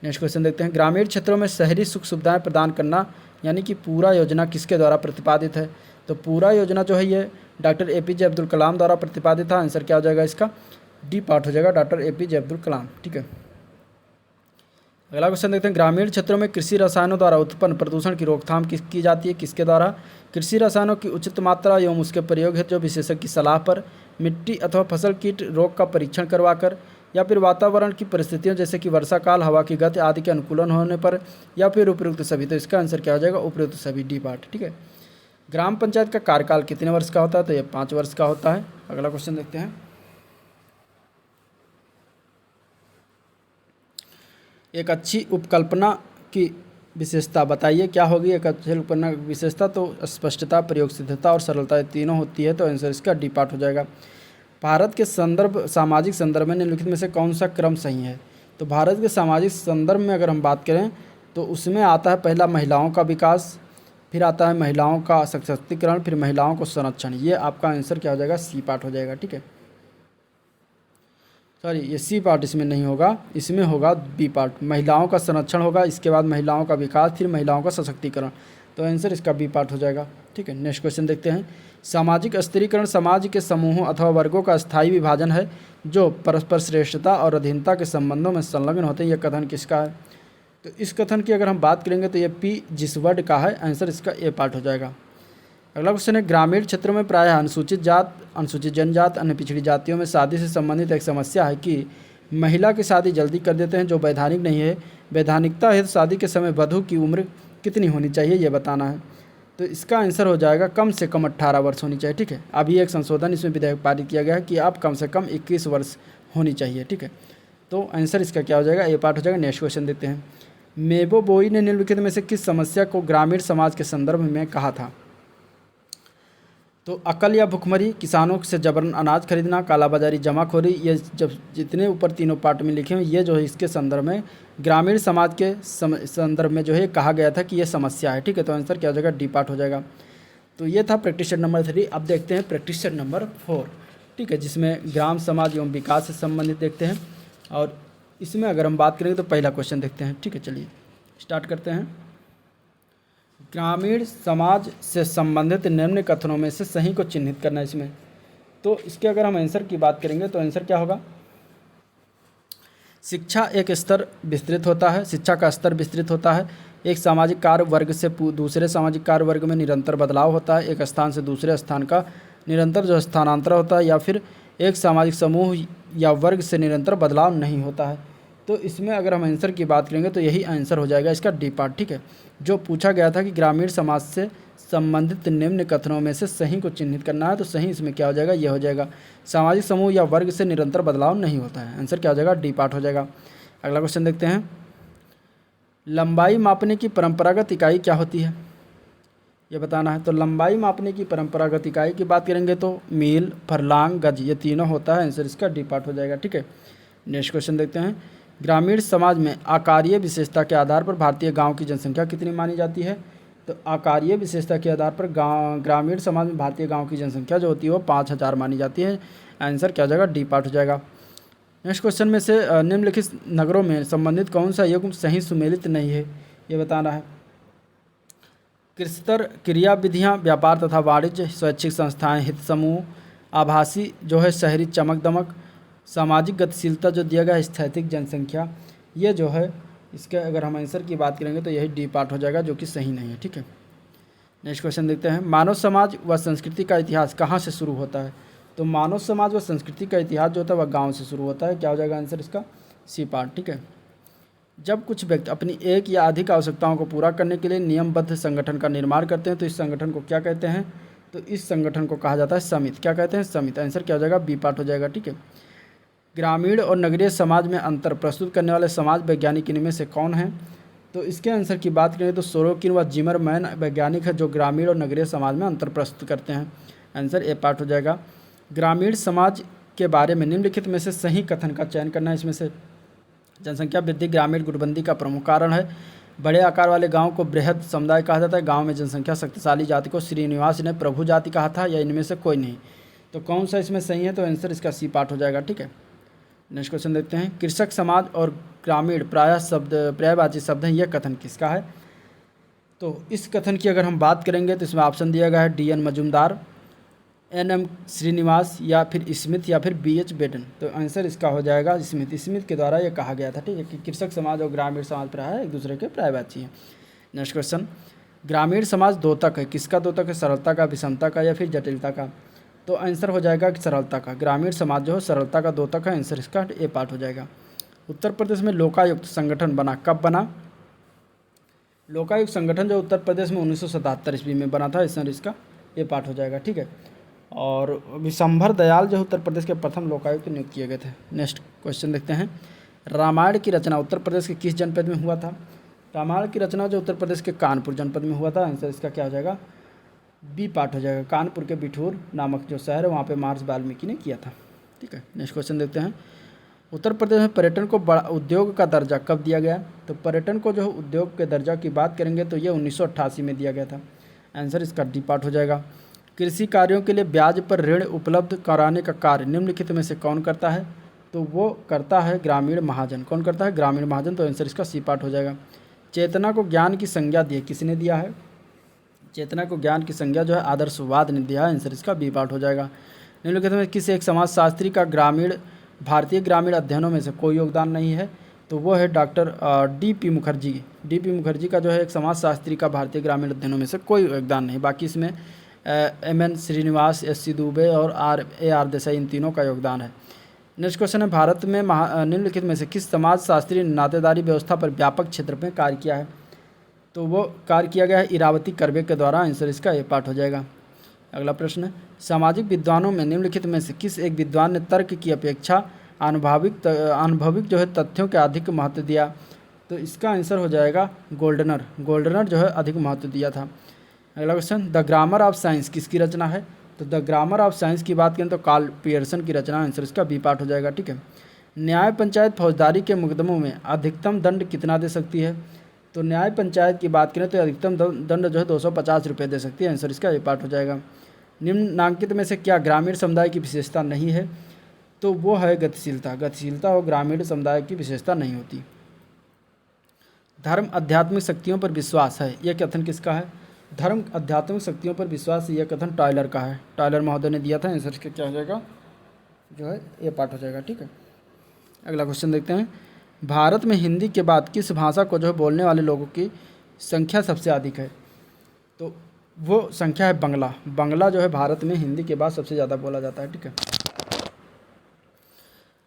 नेक्स्ट क्वेश्चन देखते हैं, ग्रामीण क्षेत्रों में शहरी सुख सुविधाएं प्रदान करना यानी कि पूरा योजना किसके द्वारा प्रतिपादित है? तो पूरा योजना जो है ये डॉक्टर APJ अब्दुल कलाम द्वारा प्रतिपादित था। आंसर क्या हो जाएगा इसका? डी पार्ट हो जाएगा, डॉक्टर APJ अब्दुल कलाम। ठीक है, अगला क्वेश्चन देखते हैं, ग्रामीण क्षेत्रों में कृषि रसायनों द्वारा उत्पन्न प्रदूषण की रोकथाम की जाती है, किसके द्वारा? कृषि रसायनों की उचित मात्रा एवं उसके प्रयोग हेतु जो विशेषज्ञ की सलाह पर, मिट्टी अथवा फसल कीट रोग का परीक्षण करवाकर, या फिर वातावरण की परिस्थितियों जैसे कि वर्षा काल, हवा की गति आदि के अनुकूलन होने पर, या फिर उपयुक्त सभी। तो इसका आंसर क्या हो जाएगा? उपयुक्त सभी, डी पार्ट। ठीक है, ग्राम पंचायत का कार्यकाल कितने वर्ष का होता है? तो ये 5 वर्ष का होता है। अगला क्वेश्चन देखते हैं, एक अच्छी उपकल्पना की विशेषता बताइए, क्या होगी एक अच्छी उपकल्पना की विशेषता? तो स्पष्टता, प्रयोग सिद्धता और सरलता, ये तीनों होती है। तो आंसर इसका डी पार्ट हो जाएगा। भारत के सामाजिक संदर्भ में निम्नलिखित में से कौन सा क्रम सही है? तो भारत के सामाजिक संदर्भ में अगर हम बात करें तो उसमें आता है पहला महिलाओं का विकास, फिर आता है महिलाओं का सशक्तिकरण, फिर महिलाओं को संरक्षण। ये आपका आंसर क्या हो जाएगा? सी पार्ट हो जाएगा। ठीक है, सॉरी ये सी पार्ट इसमें नहीं होगा, इसमें होगा बी पार्ट। महिलाओं का संरक्षण होगा, इसके बाद महिलाओं का विकास, फिर महिलाओं का सशक्तिकरण। तो आंसर इसका बी पार्ट हो जाएगा। ठीक है, नेक्स्ट क्वेश्चन देखते हैं। सामाजिक स्थिरीकरण समाज के समूहों अथवा वर्गों का स्थायी विभाजन है जो परस्पर श्रेष्ठता और अधीनता के संबंधों में संलग्न होते हैं। यह कथन किसका है? तो इस कथन की अगर हम बात करेंगे तो ये पी जिसवर्ड का है, आंसर इसका ए पार्ट हो जाएगा। अगला क्वेश्चन है, ग्रामीण क्षेत्रों में प्रायः अनुसूचित जात, अनुसूचित जनजात, अन्य पिछड़ी जातियों में शादी से संबंधित एक समस्या है कि महिला की शादी जल्दी कर देते हैं जो वैधानिक नहीं है। वैधानिकता हेतु शादी के समय वधू की उम्र कितनी होनी चाहिए ये बताना है। तो इसका आंसर हो जाएगा कम से कम 18 वर्ष होनी चाहिए। ठीक है, अभी एक संशोधन इसमें विधेयक पारित किया गया है कि अब कम से कम 21 वर्ष होनी चाहिए। ठीक है, तो आंसर इसका क्या हो जाएगा? ए पार्ट हो जाएगा। नेक्स्ट क्वेश्चन देखते हैं। मेबो बोई ने निम्नलिखित में से किस समस्या को ग्रामीण समाज के संदर्भ में कहा था? तो अकल या भुखमरी, किसानों से जबरन अनाज खरीदना, कालाबाजारी, जमाखोरी, ये जब जितने ऊपर तीनों पार्ट में लिखे हैं ये जो है इसके संदर्भ में ग्रामीण समाज के संदर्भ में जो है कहा गया था कि ये समस्या है। ठीक है, तो आंसर क्या हो जाएगा? डी पार्ट हो जाएगा। तो ये था प्रैक्टिस सेट नंबर 3। अब देखते हैं प्रैक्टिस सेट नंबर 4। ठीक है, जिसमें ग्राम समाज एवं विकास से संबंधित देखते हैं और इसमें अगर हम बात करेंगे तो पहला क्वेश्चन देखते हैं। ठीक है, चलिए स्टार्ट करते हैं। ग्रामीण समाज से संबंधित निम्न कथनों में से सही को चिन्हित करना इसमें। तो इसके अगर हम आंसर की बात करेंगे तो आंसर क्या होगा? शिक्षा एक स्तर विस्तृत होता है, शिक्षा का स्तर विस्तृत होता है। एक सामाजिक कार्य वर्ग से दूसरे सामाजिक कार्य वर्ग में निरंतर बदलाव होता है। एक स्थान से दूसरे स्थान का निरंतर जो स्थानांतर होता है, या फिर एक सामाजिक समूह या वर्ग से निरंतर बदलाव नहीं होता है। तो इसमें अगर हम आंसर की बात करेंगे तो यही आंसर हो जाएगा इसका डी पार्ट। ठीक है, जो पूछा गया था कि ग्रामीण समाज से संबंधित निम्न कथनों में से सही को चिन्हित करना है, तो सही इसमें क्या हो जाएगा? यह हो जाएगा सामाजिक समूह या वर्ग से निरंतर बदलाव नहीं होता है। आंसर क्या हो जाएगा? डी पार्ट हो जाएगा। अगला क्वेश्चन देखते हैं। लंबाई मापने की परंपरागत इकाई क्या होती है ये बताना है। तो लंबाई मापने की परंपरागत इकाई की बात करेंगे तो मील, फरलांग, गज, ये तीनों होता है। आंसर इसका डी पार्ट हो जाएगा। ठीक है, नेक्स्ट क्वेश्चन देखते हैं। ग्रामीण समाज में आकारीय विशेषता के आधार पर भारतीय गांव की जनसंख्या कितनी मानी जाती है? तो आकारीय विशेषता के आधार पर ग्रामीण समाज में भारतीय गांव की जनसंख्या जो होती है वो 5000 मानी जाती है। आंसर क्या हो जाएगा? डी पार्ट हो जाएगा। नेक्स्ट क्वेश्चन में से निम्नलिखित नगरों में संबंधित कौन सा युग्म सही सुमेलित नहीं है ये बताना है। कृषितर क्रिया विधियाँ, व्यापार तथा वाणिज्य, स्वैच्छिक संस्थाएं, हित समूह, आभासी जो है शहरी चमक दमक, सामाजिक गतिशीलता जो दिया गया है, स्थैतिक जनसंख्या, ये जो है इसके अगर हम आंसर की बात करेंगे तो यही डी पार्ट हो जाएगा जो कि सही नहीं है। ठीक है, नेक्स्ट क्वेश्चन देखते हैं। मानव समाज व संस्कृति का इतिहास कहाँ से शुरू होता है? तो मानव समाज व संस्कृति का इतिहास जो होता है वह गाँव से शुरू होता है। क्या हो जाएगा आंसर इसका? C part. ठीक है, जब कुछ व्यक्ति अपनी एक या अधिक आवश्यकताओं को पूरा करने के लिए नियमबद्ध संगठन का निर्माण करते हैं तो इस संगठन को क्या कहते हैं? तो इस संगठन को कहा जाता है समिति। क्या कहते हैं? समिति। आंसर क्या हो जाएगा? बी पार्ट हो जाएगा। ठीक है, ग्रामीण और नगरीय समाज में अंतर प्रस्तुत करने वाले समाज वैज्ञानिक इनमें से कौन हैं? तो इसके आंसर की बात करें तो सोरोकिन व जिमरमैन वैज्ञानिक है जो ग्रामीण और नगरीय समाज में अंतर प्रस्तुत करते हैं। आंसर ए पार्ट हो जाएगा। ग्रामीण समाज के बारे में निम्नलिखित में से सही कथन का चयन करना है। इसमें से जनसंख्या वृद्धि ग्रामीण गुटबंदी का प्रमुख कारण है। बड़े आकार वाले गांव को बृहद समुदाय कहा जाता है। गांव में जनसंख्या शक्तिशाली जाति को श्रीनिवास ने प्रभु जाति कहा था, या इनमें से कोई नहीं। तो कौन सा इसमें सही है? तो आंसर इसका सी पार्ट हो जाएगा। ठीक है, नेक्स्ट क्वेश्चन देखते हैं। कृषक समाज और ग्रामीण पर्यायवाची शब्द हैं, यह कथन किसका है? तो इस कथन की अगर हम बात करेंगे तो इसमें ऑप्शन दिया गया है डी.एन. मजूमदार, एन.एम. श्रीनिवास, या फिर स्मिथ, या फिर बी.एच. बेडन। तो आंसर इसका हो जाएगा स्मिथ। स्मिथ के द्वारा यह कहा गया था। ठीक है, कि कृषक समाज और ग्रामीण समाज प्राय एक दूसरे के पर्यायवाची हैं। Next question. ग्रामीण समाज द्योतक है, किसका द्योतक है? सरलता का, विषमता का, या फिर जटिलता का? तो आंसर हो जाएगा कि सरलता का। ग्रामीण समाज जो है सरलता का द्योतक है। आंसर इसका ए पार्ट हो जाएगा। उत्तर प्रदेश में लोकायुक्त संगठन बना, कब बना? लोकायुक्त संगठन जो उत्तर प्रदेश में 1977 ईस्वी में बना था। आंसर इसका ए पार्ट हो जाएगा। ठीक है, और विशंभर दयाल जो उत्तर प्रदेश के प्रथम लोकायुक्त नियुक्त किए गए थे। नेक्स्ट क्वेश्चन देखते हैं। रामायण की रचना उत्तर प्रदेश के किस जनपद में हुआ था? रामायण की रचना जो उत्तर प्रदेश के कानपुर जनपद में हुआ था। आंसर इसका क्या हो जाएगा? बी पार्ट हो जाएगा। कानपुर के बिठूर नामक जो शहर है वहाँ पे महर्षि वाल्मीकि ने किया था। ठीक है, नेक्स्ट क्वेश्चन देखते हैं। उत्तर प्रदेश में पर्यटन को बड़ा उद्योग का दर्जा कब दिया गया? तो पर्यटन को जो उद्योग के दर्जा की बात करेंगे तो ये 1988 में दिया गया था। आंसर इसका डी पार्ट हो जाएगा। कृषि कार्यों के लिए ब्याज पर ऋण उपलब्ध कराने का कार्य निम्नलिखित में से कौन करता है? तो वो करता है ग्रामीण महाजन। कौन करता है? ग्रामीण महाजन। तो आंसर इसका सी पार्ट हो जाएगा। चेतना को ज्ञान की संज्ञा दी किसने दिया है? चेतना को ज्ञान की संज्ञा जो है आदर्शवाद ने दिया है, आंसर इसका बी पार्ट हो जाएगा। निम्नलिखित में किसी एक समाजशास्त्री का भारतीय ग्रामीण अध्ययनों में से कोई योगदान नहीं है, तो वो है doctor D P. Mukherjee. D P. Mukherjee का जो है एक समाजशास्त्री का भारतीय ग्रामीण अध्ययनों में से कोई योगदान नहीं। बाकी इसमें एम.एन. श्रीनिवास, एस.सी. दुबे और आर देसाई, इन तीनों का योगदान है। नेक्स्ट क्वेश्चन है, भारत में निम्नलिखित में से किस समाजशास्त्री ने नातेदारी व्यवस्था पर व्यापक क्षेत्र में कार्य किया है, तो वो कार्य किया गया है इरावती कर्वे के द्वारा, आंसर इसका ए पार्ट हो जाएगा। अगला प्रश्न है, सामाजिक विद्वानों में निम्नलिखित में से किस एक विद्वान ने तर्क की अपेक्षा अनुभविक जो है तथ्यों के अधिक महत्व दिया, तो इसका आंसर हो जाएगा गोल्डनर जो है अधिक महत्व दिया था। अगला question, the grammar of science किसकी रचना है, तो द ग्रामर ऑफ साइंस की बात करें तो कार्ल पियर्सन की रचना, आंसर इसका बी पार्ट हो जाएगा। ठीक है, न्याय पंचायत फौजदारी के मुकदमों में अधिकतम दंड कितना दे सकती है, तो न्याय पंचायत की बात करें तो अधिकतम दंड जो है 250 रुपये दे सकती है, आंसर इसका ए पार्ट हो जाएगा। निम्नलिखित में से क्या ग्रामीण समुदाय की विशेषता नहीं है, तो वो है गतिशीलता और ग्रामीण समुदाय की विशेषता नहीं होती। धर्म आध्यात्मिक शक्तियों पर विश्वास है, यह कथन किसका है, धर्म आध्यात्मिक शक्तियों पर विश्वास, यह कथन टॉयलर का है, टॉयलर महोदय ने दिया था, आंसर इसका क्या हो जाएगा, जो है ए पार्ट हो जाएगा। ठीक है, अगला क्वेश्चन देखते हैं, भारत में हिंदी के बाद किस भाषा को जो है बोलने वाले लोगों की संख्या सबसे अधिक है, तो वो संख्या है बंगला जो है भारत में हिंदी के बाद सबसे ज़्यादा बोला जाता है। ठीक है,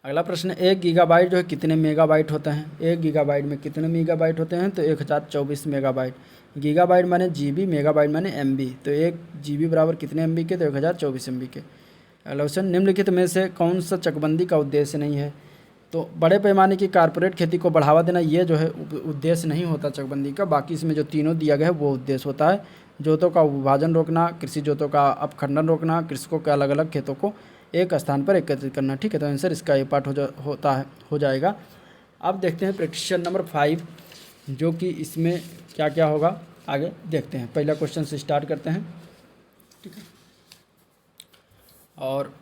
अगला प्रश्न, 1 गीगाबाइट जो है कितने मेगाबाइट होते हैं, 1 गीगाबाइट में कितने मेगाबाइट होते हैं, तो 1024 मेगाबाइट। गीगाबाइट माने जीबी, मेगाबाइट माने एमबी, तो 1 जीबी बराबर कितने एमबी के, तो 1024 एमबी के। अगला क्वेश्चन, निम्नलिखित में से कौन सा चकबंदी का उद्देश्य नहीं है, तो बड़े पैमाने की कारपोरेट खेती को बढ़ावा देना, ये जो है उद्देश्य नहीं होता चकबंदी का। बाकी इसमें जो तीनों दिया गया है वो उद्देश्य होता है, जोतों का विभाजन रोकना, कृषि जोतों का अपखंडन रोकना, कृषकों के अलग अलग खेतों को एक स्थान पर एकत्रित करना। ठीक है, तो आंसर इसका ए पार्ट हो जाएगा। अब देखते हैं प्रैक्टिशन नंबर 5, जो कि इसमें क्या क्या होगा आगे देखते हैं। पहला क्वेश्चन से स्टार्ट करते हैं। ठीक है, और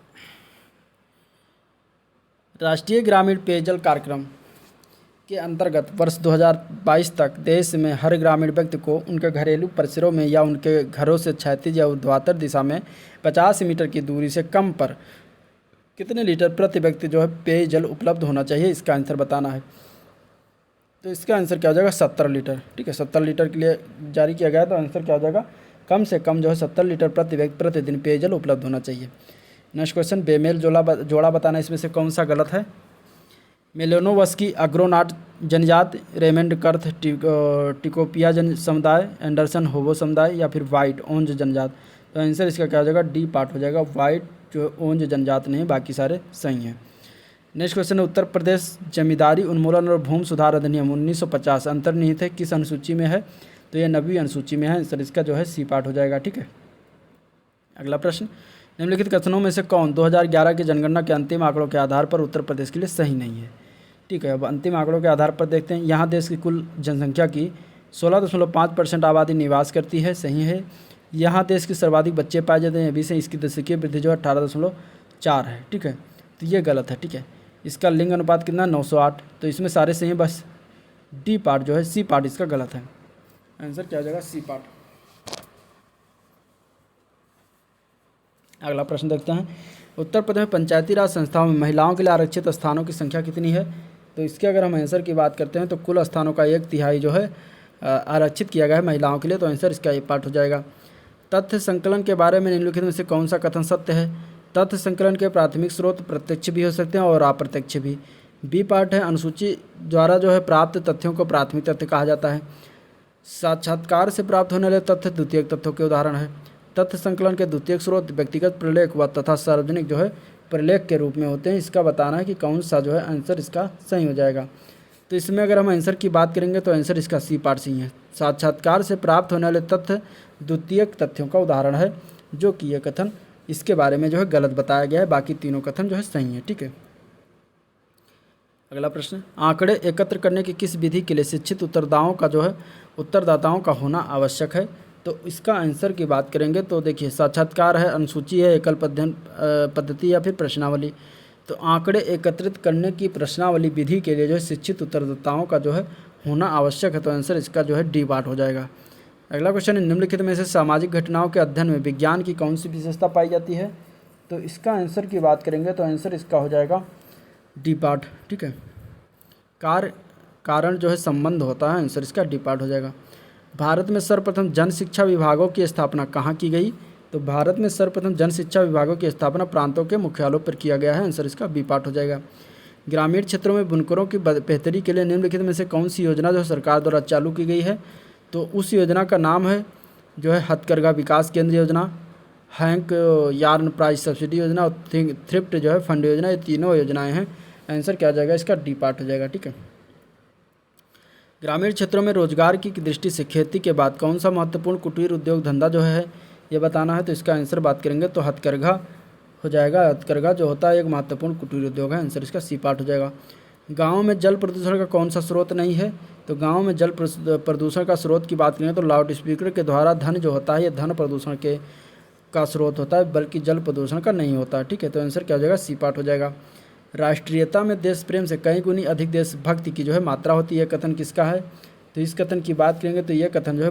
राष्ट्रीय ग्रामीण पेयजल कार्यक्रम के अंतर्गत वर्ष 2022 तक देश में हर ग्रामीण व्यक्ति को उनके घरेलू परिसरों में या उनके घरों से क्षैतिज या ऊर्ध्वाधर दिशा में 50 मीटर की दूरी से कम पर कितने लीटर प्रति व्यक्ति जो है पेयजल उपलब्ध होना चाहिए, इसका आंसर बताना है। तो इसका आंसर क्या हो जाएगा, 70 लीटर। ठीक है, 70 लीटर के लिए जारी किया गया, तो आंसर क्या हो जाएगा, कम से कम जो है 70 लीटर प्रति व्यक्ति प्रतिदिन पेयजल उपलब्ध होना चाहिए। नेक्स्ट क्वेश्चन, बेमेल जोड़ा बताना, इसमें से कौन सा गलत है। मेलेनोवस्की अग्रोनाट जनजात, रेमंड कर्थ टिकोपिया जन समुदाय, एंडरसन होबो समुदाय, या फिर वाइट ओंज जनजात, तो आंसर इसका क्या हो जाएगा, डी पार्ट हो जाएगा। वाइट जो ओंज जनजात नहीं, बाकी सारे सही हैं। नेक्स्ट क्वेश्चन है, उत्तर प्रदेश जमींदारी उन्मूलन और भूमि सुधार अधिनियम 1950 अंतर्निहित है किस अनुसूची में है, तो ये 9वीं अनुसूची में है, आंसर इसका जो है सी पार्ट हो जाएगा। ठीक है, अगला प्रश्न, निम्नलिखित कथनों में से कौन 2011 की जनगणना के अंतिम आंकड़ों के आधार पर उत्तर प्रदेश के लिए सही नहीं है। ठीक है, अब अंतिम आंकड़ों के आधार पर देखते हैं। यहाँ देश की कुल जनसंख्या की 16.5% आबादी निवास करती है, सही है। यहाँ देश के सर्वाधिक बच्चे पाए जाते हैं, अभी से इसकी दशकीय वृद्धि जो है 18.4 है। ठीक है, तो ये गलत है। ठीक है, इसका लिंग अनुपात कितना, 908, तो इसमें सारे सही हैं, बस डी पार्ट जो है सी पार्ट इसका गलत है। आंसर क्या हो जाएगा, सी पार्ट। अगला प्रश्न देखते हैं, उत्तर प्रदेश में पंचायती राज संस्थाओं में महिलाओं के लिए आरक्षित स्थानों की संख्या कितनी है, तो इसके अगर हम आंसर की बात करते हैं तो कुल स्थानों का 1/3 जो है आरक्षित किया गया है महिलाओं के लिए, तो आंसर इसका ए पार्ट हो जाएगा। तथ्य संकलन के बारे में निम्नलिखित में से कौन सा कथन सत्य है, तथ्य संकलन के प्राथमिक स्रोत प्रत्यक्ष भी हो सकते हैं और अप्रत्यक्ष भी। बी पार्ट है, अनुसूची द्वारा जो है प्राप्त तथ्यों को प्राथमिक तथ्य कहा जाता है। साक्षात्कार से प्राप्त होने वाले तथ्य द्वितीयक तथ्यों के उदाहरण है। तथ्य संकलन के द्वितीयक स्रोत व्यक्तिगत प्रलेख व तथा सार्वजनिक जो है प्रलेख के रूप में होते हैं। इसका बताना है कि कौन सा जो है आंसर इसका सही हो जाएगा। तो इसमें अगर हम आंसर की बात करेंगे तो आंसर इसका सी पार्ट सही है। साक्षात्कार से प्राप्त होने वाले तथ्य द्वितीयक तथ्यों का उदाहरण है, जो कि यह कथन इसके बारे में जो है गलत बताया गया है, बाकी तीनों कथन जो है सही है। ठीक है, अगला प्रश्न, आंकड़े एकत्र करने की किस विधि के लिए शिक्षित उत्तरदाताओं का होना आवश्यक है, तो इसका आंसर की बात करेंगे तो देखिए, साक्षात्कार है, अनुसूची है, एकल अध्ययन पद्धति या फिर प्रश्नावली। तो आंकड़े एकत्रित करने की प्रश्नावली विधि के लिए जो है शिक्षित उत्तरदाताओं का जो है होना आवश्यक है, तो आंसर इसका जो है डी पार्ट हो जाएगा। अगला क्वेश्चन है, निम्नलिखित में से सामाजिक घटनाओं के अध्ययन में विज्ञान की कौन सी विशेषता पाई जाती है? तो इसका आंसर की बात करेंगे तो आंसर इसका हो जाएगा डी पार्ट। ठीक है, कारण जो है संबंध होता है, आंसर इसका डी पार्ट हो जाएगा। भारत में सर्वप्रथम जन शिक्षा विभागों की स्थापना कहाँ की गई? तो भारत में सर्वप्रथम जन शिक्षा विभागों की स्थापना प्रांतों के मुख्यालयों पर किया गया है, आंसर इसका बी पार्ट हो जाएगा। ग्रामीण क्षेत्रों में बुनकरों की बेहतरी के लिए निम्नलिखित में से कौन सी योजना जो सरकार द्वारा चालू की गई है? तो उस योजना का नाम है जो है हथकरघा विकास केंद्र योजना, हैंक यार्न प्राइस सब्सिडी योजना और थ्रिफ्ट जो है फंड योजना। ये तीनों योजनाएं हैं, आंसर क्या हो जाएगा इसका डी पार्ट हो जाएगा। ठीक है, ग्रामीण क्षेत्रों में रोजगार की दृष्टि से खेती के बाद कौन सा महत्वपूर्ण कुटीर उद्योग धंधा जो है ये बताना है। तो इसका आंसर बात करेंगे तो हथकरघा हो जाएगा। हथकरघा जो होता है एक महत्वपूर्ण कुटीर उद्योग है, आंसर इसका सी पार्ट हो जाएगा। गाँव में जल प्रदूषण का कौन सा स्रोत नहीं है? तो गाँव में जल प्रदूषण का स्रोत की बात करें तो लाउड स्पीकर के द्वारा धन जो होता है ये धन प्रदूषण का स्रोत होता है, बल्कि जल प्रदूषण का नहीं होता। ठीक है, तो आंसर क्या हो जाएगा सी पार्ट हो जाएगा। राष्ट्रीयता में देश प्रेम से कई गुनी अधिक देशभक्ति की जो है मात्रा होती है, कथन किसका है? तो इस कथन की बात करेंगे तो यह कथन जो है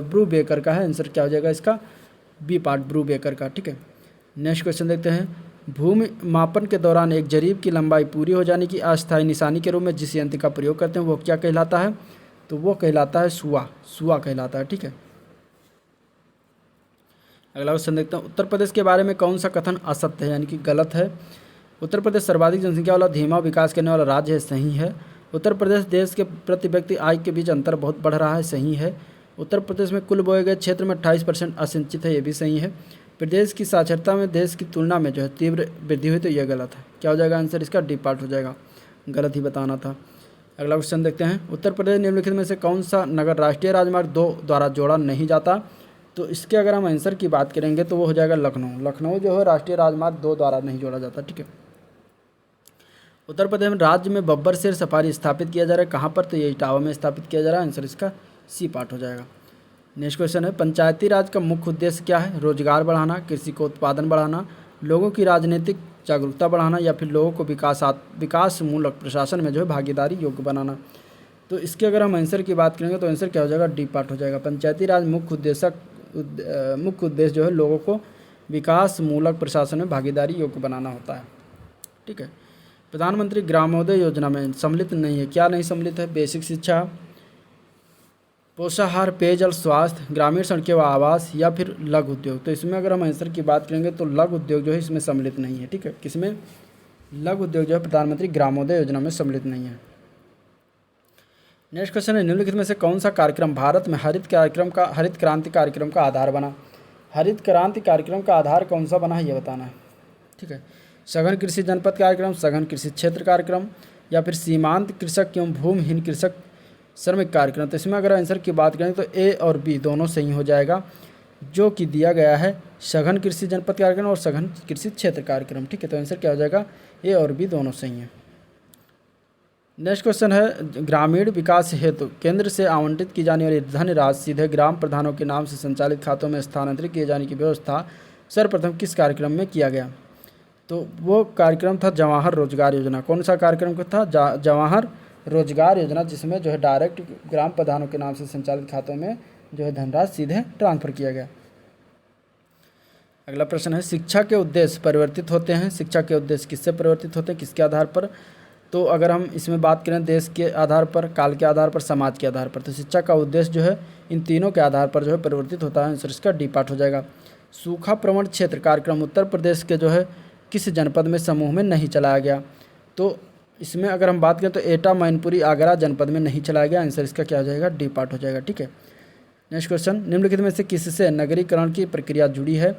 ब्रू बेकर का है, आंसर क्या हो जाएगा इसका बी पार्ट ब्रू बेकर का। ठीक है, नेक्स्ट क्वेश्चन देखते हैं। भूमि मापन के दौरान एक जरीब की लंबाई पूरी हो जाने की अस्थायी निशानी के रूप में जिस यंत्र का प्रयोग करते हैं वो क्या कहलाता है? तो वो कहलाता है सुआ कहलाता है। ठीक है, अगला क्वेश्चन देखते हैं। उत्तर प्रदेश के बारे में कौन सा कथन असत्य है यानी कि गलत है? उत्तर प्रदेश सर्वाधिक जनसंख्या वाला धीमा विकास करने वाला राज्य है, सही है। उत्तर प्रदेश देश के प्रति व्यक्ति आय के बीच अंतर बहुत बढ़ रहा है, सही है। उत्तर प्रदेश में कुल बोए गए क्षेत्र में 28% असिंचित है, ये भी सही है। प्रदेश की साक्षरता में देश की तुलना में जो है तीव्र वृद्धि हुई, तो यह गलत है। क्या हो जाएगा आंसर इसका डी पार्ट हो जाएगा, गलत ही बताना था। अगला क्वेश्चन देखते हैं। उत्तर प्रदेश निम्नलिखित में से कौन सा नगर राष्ट्रीय राजमार्ग 2 द्वारा जोड़ा नहीं जाता? तो इसके अगर हम आंसर की बात करेंगे तो वो हो जाएगा लखनऊ जो है राष्ट्रीय राजमार्ग 2 द्वारा नहीं जोड़ा जाता। ठीक है, उत्तर प्रदेश में राज्य में बब्बर शेर सफारी स्थापित किया जा रहा है, कहाँ पर? तो ये इटावा में स्थापित किया जा रहा है, आंसर इसका सी पार्ट हो जाएगा। नेक्स्ट क्वेश्चन है, पंचायती राज का मुख्य उद्देश्य क्या है? रोजगार बढ़ाना, कृषि को उत्पादन बढ़ाना, लोगों की राजनीतिक जागरूकता बढ़ाना या फिर लोगों को विकासमूलक प्रशासन में जो है भागीदारी योग्य बनाना। तो इसके अगर हम आंसर की बात करेंगे तो आंसर क्या हो जाएगा डी पार्ट हो जाएगा। पंचायती राज मुख्य उद्देश्य जो है लोगों को विकासमूलक प्रशासन में भागीदारी योग्य बनाना होता है। ठीक है, प्रधानमंत्री ग्रामोदय योजना में सम्मिलित नहीं है, क्या नहीं सम्मिलित है? बेसिक शिक्षा, पोषाहार, पेयजल, स्वास्थ्य, ग्रामीण सड़कें व आवास या फिर लघु उद्योग। तो इसमें अगर हम आंसर की बात करेंगे तो लघु उद्योग जो है इसमें सम्मिलित नहीं है। ठीक है, किसमें? लघु उद्योग जो है प्रधानमंत्री ग्रामोदय योजना में सम्मिलित नहीं है। नेक्स्ट क्वेश्चन है, निम्नलिखित में से कौन सा कार्यक्रम भारत में हरित क्रांति कार्यक्रम का आधार बना? हरित क्रांति कार्यक्रम का आधार कौन सा बना है ये बताना है। ठीक है, सघन कृषि जनपद कार्यक्रम, सघन कृषि क्षेत्र कार्यक्रम या फिर सीमांत कृषक एवं भूमिहीन कृषक श्रमिक कार्यक्रम। तो इसमें अगर आंसर की बात करें तो ए और बी दोनों सही हो जाएगा, जो कि दिया गया है सघन कृषि जनपद कार्यक्रम और सघन कृषि क्षेत्र कार्यक्रम। ठीक है, तो आंसर क्या हो जाएगा? ए और बी दोनों सही हैं। नेक्स्ट क्वेश्चन है, ग्रामीण विकास हेतु केंद्र से आवंटित की जाने वाली धनराशि सीधे ग्राम प्रधानों के नाम से संचालित खातों में स्थानांतरित किए जाने की व्यवस्था सर्वप्रथम किस कार्यक्रम में किया गया? तो वो कार्यक्रम था जवाहर रोजगार योजना। कौन सा कार्यक्रम था? जवाहर रोजगार योजना, जिसमें जो है डायरेक्ट ग्राम प्रधानों के नाम से संचालित खातों में जो है धनराशि सीधे ट्रांसफर किया गया। अगला प्रश्न है, शिक्षा के उद्देश्य परिवर्तित होते हैं। शिक्षा के उद्देश्य किससे परिवर्तित होते हैं, किसके आधार पर? तो अगर हम इसमें बात करें देश के आधार पर, काल के आधार पर, समाज के आधार पर, तो शिक्षा का उद्देश्य जो है इन तीनों के आधार पर जो है परिवर्तित होता है, आंसर इसका डी पार्ट हो जाएगा। सूखा प्रवण क्षेत्र कार्यक्रम उत्तर प्रदेश के जो है किस जनपद में समूह में नहीं चलाया गया? तो इसमें अगर हम बात करें तो एटा, मैनपुरी, आगरा जनपद में नहीं चलाया गया, आंसर इसका क्या हो जाएगा? डी पार्ट हो जाएगा। ठीक है, नेक्स्ट क्वेश्चन, निम्नलिखित में से किससे नगरीकरण की प्रक्रिया जुड़ी है?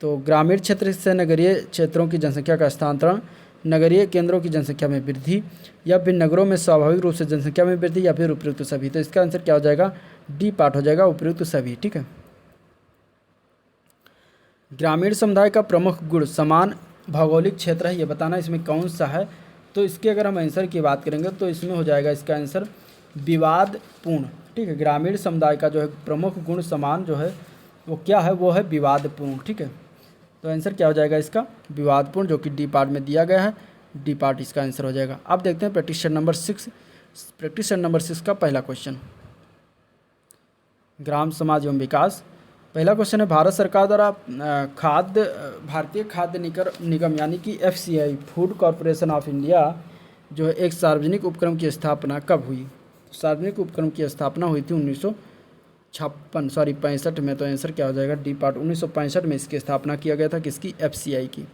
तो ग्रामीण क्षेत्र से नगरीय क्षेत्रों की जनसंख्या का स्थानांतरण, नगरीय केंद्रों की जनसंख्या में वृद्धि या फिर नगरों में स्वाभाविक रूप से जनसंख्या में वृद्धि या फिर उपयुक्त सभी। तो इसका आंसर क्या हो जाएगा? डी पार्ट हो जाएगा, उपयुक्त सभी। ठीक है, ग्रामीण समुदाय का प्रमुख गुण समान भौगोलिक क्षेत्र है, ये बताना इसमें कौन सा है? तो इसके अगर हम आंसर की बात करेंगे तो इसमें हो जाएगा इसका आंसर विवादपूर्ण। ठीक है, ग्रामीण समुदाय का जो है प्रमुख गुण समान जो है वो क्या है? वो है विवादपूर्ण। ठीक है, तो आंसर क्या हो जाएगा इसका? विवादपूर्ण, जो कि डी पार्ट में दिया गया है, डी पार्ट इसका आंसर हो जाएगा। अब देखते हैं प्रैक्टिस सेट नंबर 6 का पहला क्वेश्चन। ग्राम समाज एवं विकास। पहला क्वेश्चन है भारत सरकार द्वारा भारतीय खाद्य निगम यानी कि FCI food corporation of India जो है एक सार्वजनिक उपक्रम की स्थापना कब हुई? सार्वजनिक उपक्रम की स्थापना हुई थी 1965 में। तो आंसर क्या हो जाएगा? D part. 1965 में इसकी स्थापना किया गया था, किसकी? FCI की।